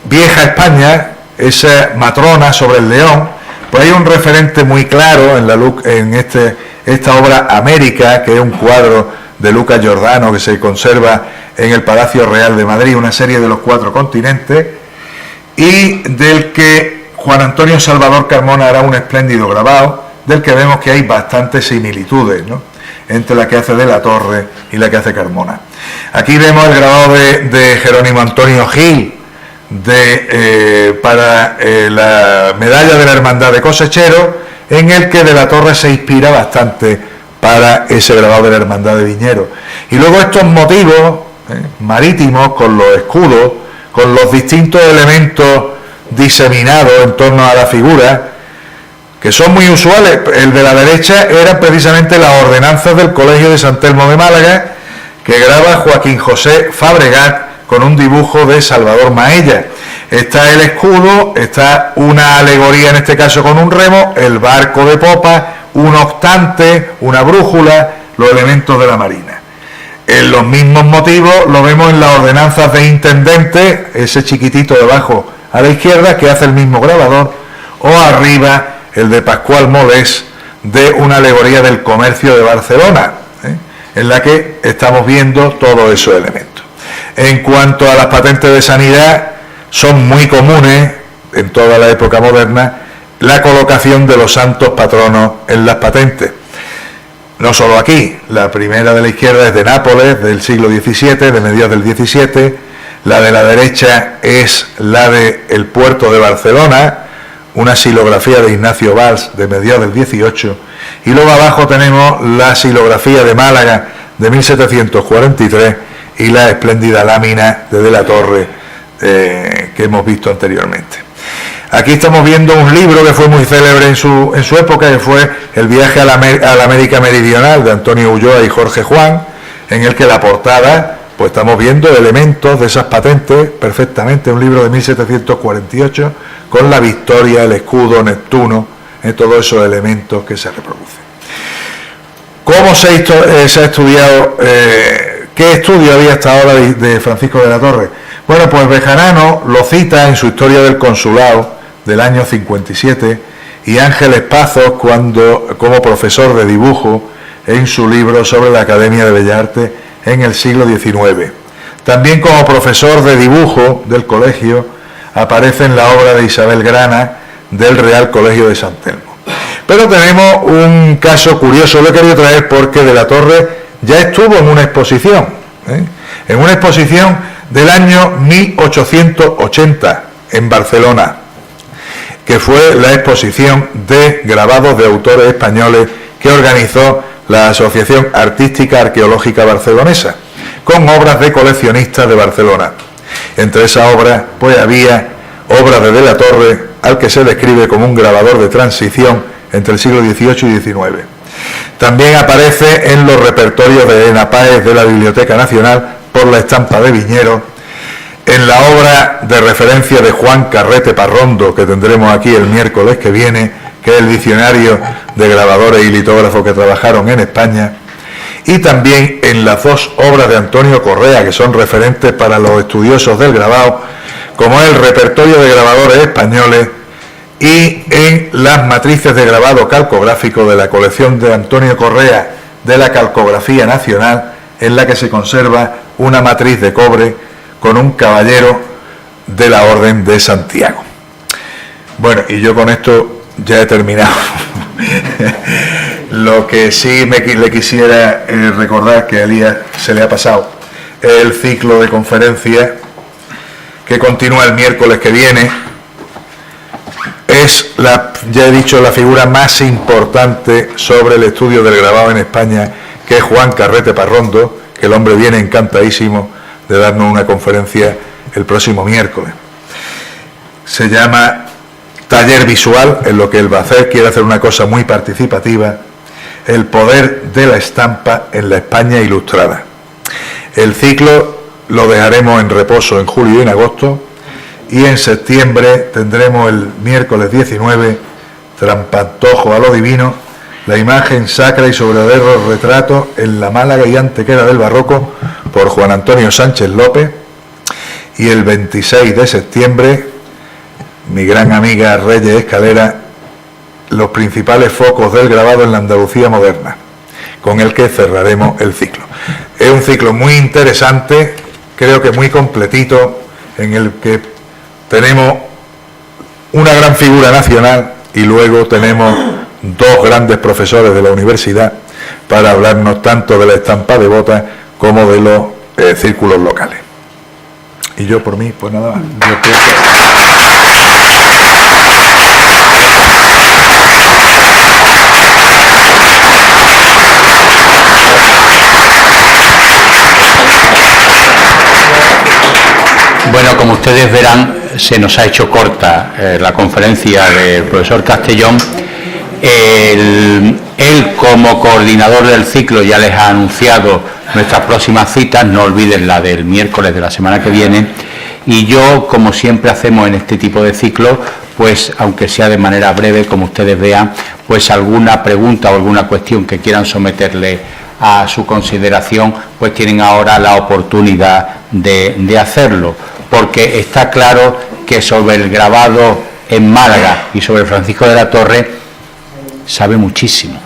vieja España, esa matrona sobre el león, pues hay un referente muy claro en esta obra América, que es un cuadro de Lucas Giordano que se conserva en el Palacio Real de Madrid, una serie de los 4 continentes, y del que Juan Antonio Salvador Carmona hará un espléndido grabado, del que vemos que hay bastantes similitudes, ¿no?, entre la que hace de la Torre y la que hace Carmona. Aquí vemos el grabado de Jerónimo Antonio Gil para la medalla de la Hermandad de Cosecheros, en el que de la Torre se inspira bastante para ese grabado de la Hermandad de Viñeros. Y luego estos motivos marítimos con los escudos, con los distintos elementos diseminados en torno a la figura, que son muy usuales. El de la derecha eran precisamente las ordenanzas del Colegio de San Telmo de Málaga, que graba Joaquín José Fabregat con un dibujo de Salvador Maella. Está el escudo, está una alegoría, en este caso con un remo, el barco de popa, un octante, una brújula, los elementos de la marina. En los mismos motivos lo vemos en las ordenanzas de intendente, ese chiquitito de abajo a la izquierda que hace el mismo grabador, o arriba el de Pascual Molés, de una alegoría del comercio de Barcelona, en la que estamos viendo todos esos elementos. En cuanto a las patentes de sanidad, son muy comunes en toda la época moderna la colocación de los santos patronos en las patentes. No solo aquí, la primera de la izquierda es de Nápoles, del siglo XVII, de mediados del XVII, la de la derecha es la del puerto de Barcelona, una silografía de Ignacio Valls de mediados del 18, y luego abajo tenemos la silografía de Málaga de 1743 y la espléndida lámina de la Torre que hemos visto anteriormente. Aquí estamos viendo un libro que fue muy célebre en su época, que fue El viaje a la América Meridional, de Antonio Ulloa y Jorge Juan, en el que la portada, pues estamos viendo elementos de esas patentes perfectamente, un libro de 1748, con la victoria, el escudo, Neptuno, todos esos elementos que se reproducen. ¿Cómo se ha estudiado? ¿Qué estudio había hasta ahora de Francisco de la Torre? Bueno, pues Bejarano lo cita en su Historia del Consulado del año 57, y Ángeles Pazos como profesor de dibujo en su libro sobre la Academia de Bellas Artes en el siglo XIX. También como profesor de dibujo del colegio aparece en la obra de Isabel Grana del Real Colegio de San Telmo. Pero tenemos un caso curioso, lo he querido traer porque de la Torre ya estuvo en una exposición, en una exposición del año 1880 en Barcelona, que fue la exposición de grabados de autores españoles que organizó la Asociación Artística Arqueológica Barcelonesa, con obras de coleccionistas de Barcelona. Entre esas obras, pues había obras de la Torre, al que se describe como un grabador de transición entre el siglo XVIII y XIX. También aparece en los repertorios de Elena Páez de la Biblioteca Nacional por la estampa de Viñero, en la obra de referencia de Juan Carrete Parrondo, que tendremos aquí el miércoles que viene, que es el diccionario de grabadores y litógrafos que trabajaron en España, y también en las dos obras de Antonio Correa, que son referentes para los estudiosos del grabado, como es el repertorio de grabadores españoles, y en las matrices de grabado calcográfico de la colección de Antonio Correa de la Calcografía Nacional, en la que se conserva una matriz de cobre con un caballero de la Orden de Santiago. Bueno, y yo con esto ya he terminado. Lo que sí le quisiera recordar, que a Elías se le ha pasado, es el ciclo de conferencias que continúa el miércoles que viene. Es, ya he dicho, la figura más importante sobre el estudio del grabado en España, que es Juan Carrete Parrondo, que el hombre viene encantadísimo de darnos una conferencia el próximo miércoles. Se llama Taller Visual, en lo que él va a hacer, quiere hacer una cosa muy participativa, el poder de la estampa en la España ilustrada. El ciclo lo dejaremos en reposo en julio y en agosto, y en septiembre tendremos el miércoles 19, Trampantojo a lo divino, la imagen sacra y sobre verdadero retrato en la Málaga y Antequera del Barroco, por Juan Antonio Sánchez López. Y el 26 de septiembre, mi gran amiga Reyes Escalera, los principales focos del grabado en la Andalucía moderna, con el que cerraremos el ciclo. Es un ciclo muy interesante, creo que muy completito, en el que tenemos una gran figura nacional y luego tenemos dos grandes profesores de la universidad para hablarnos tanto de la estampa de botas como de los círculos locales. Y yo por mí, pues nada más. Bueno, como ustedes verán, se nos ha hecho corta la conferencia del profesor Castellón. Él, como coordinador del ciclo, ya les ha anunciado nuestras próximas citas, no olviden la del miércoles de la semana que viene, y yo, como siempre hacemos en este tipo de ciclos, pues aunque sea de manera breve, como ustedes vean, pues alguna pregunta o alguna cuestión que quieran someterle a su consideración, pues tienen ahora la oportunidad de hacerlo, porque está claro que sobre el grabado en Málaga y sobre Francisco de la Torre sabe muchísimo,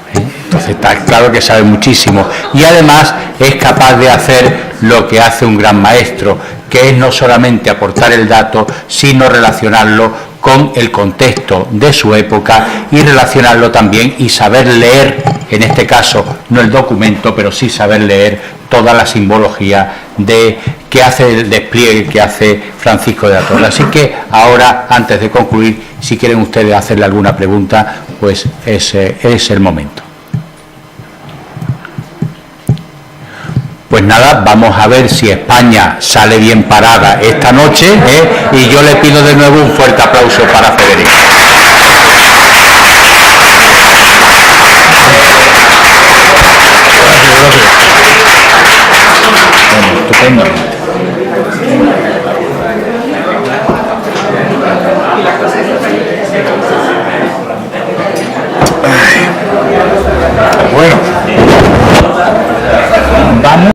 Entonces está claro que sabe muchísimo, y además es capaz de hacer lo que hace un gran maestro, que es no solamente aportar el dato, sino relacionarlo con el contexto de su época y relacionarlo también y saber leer, en este caso no el documento, pero sí saber leer toda la simbología de que hace el despliegue que hace Francisco de la Torre. Así que ahora, antes de concluir, si quieren ustedes hacerle alguna pregunta, pues ese es el momento. Pues nada, vamos a ver si España sale bien parada esta noche, y yo le pido de nuevo un fuerte aplauso para Federico. Bueno, estupendo.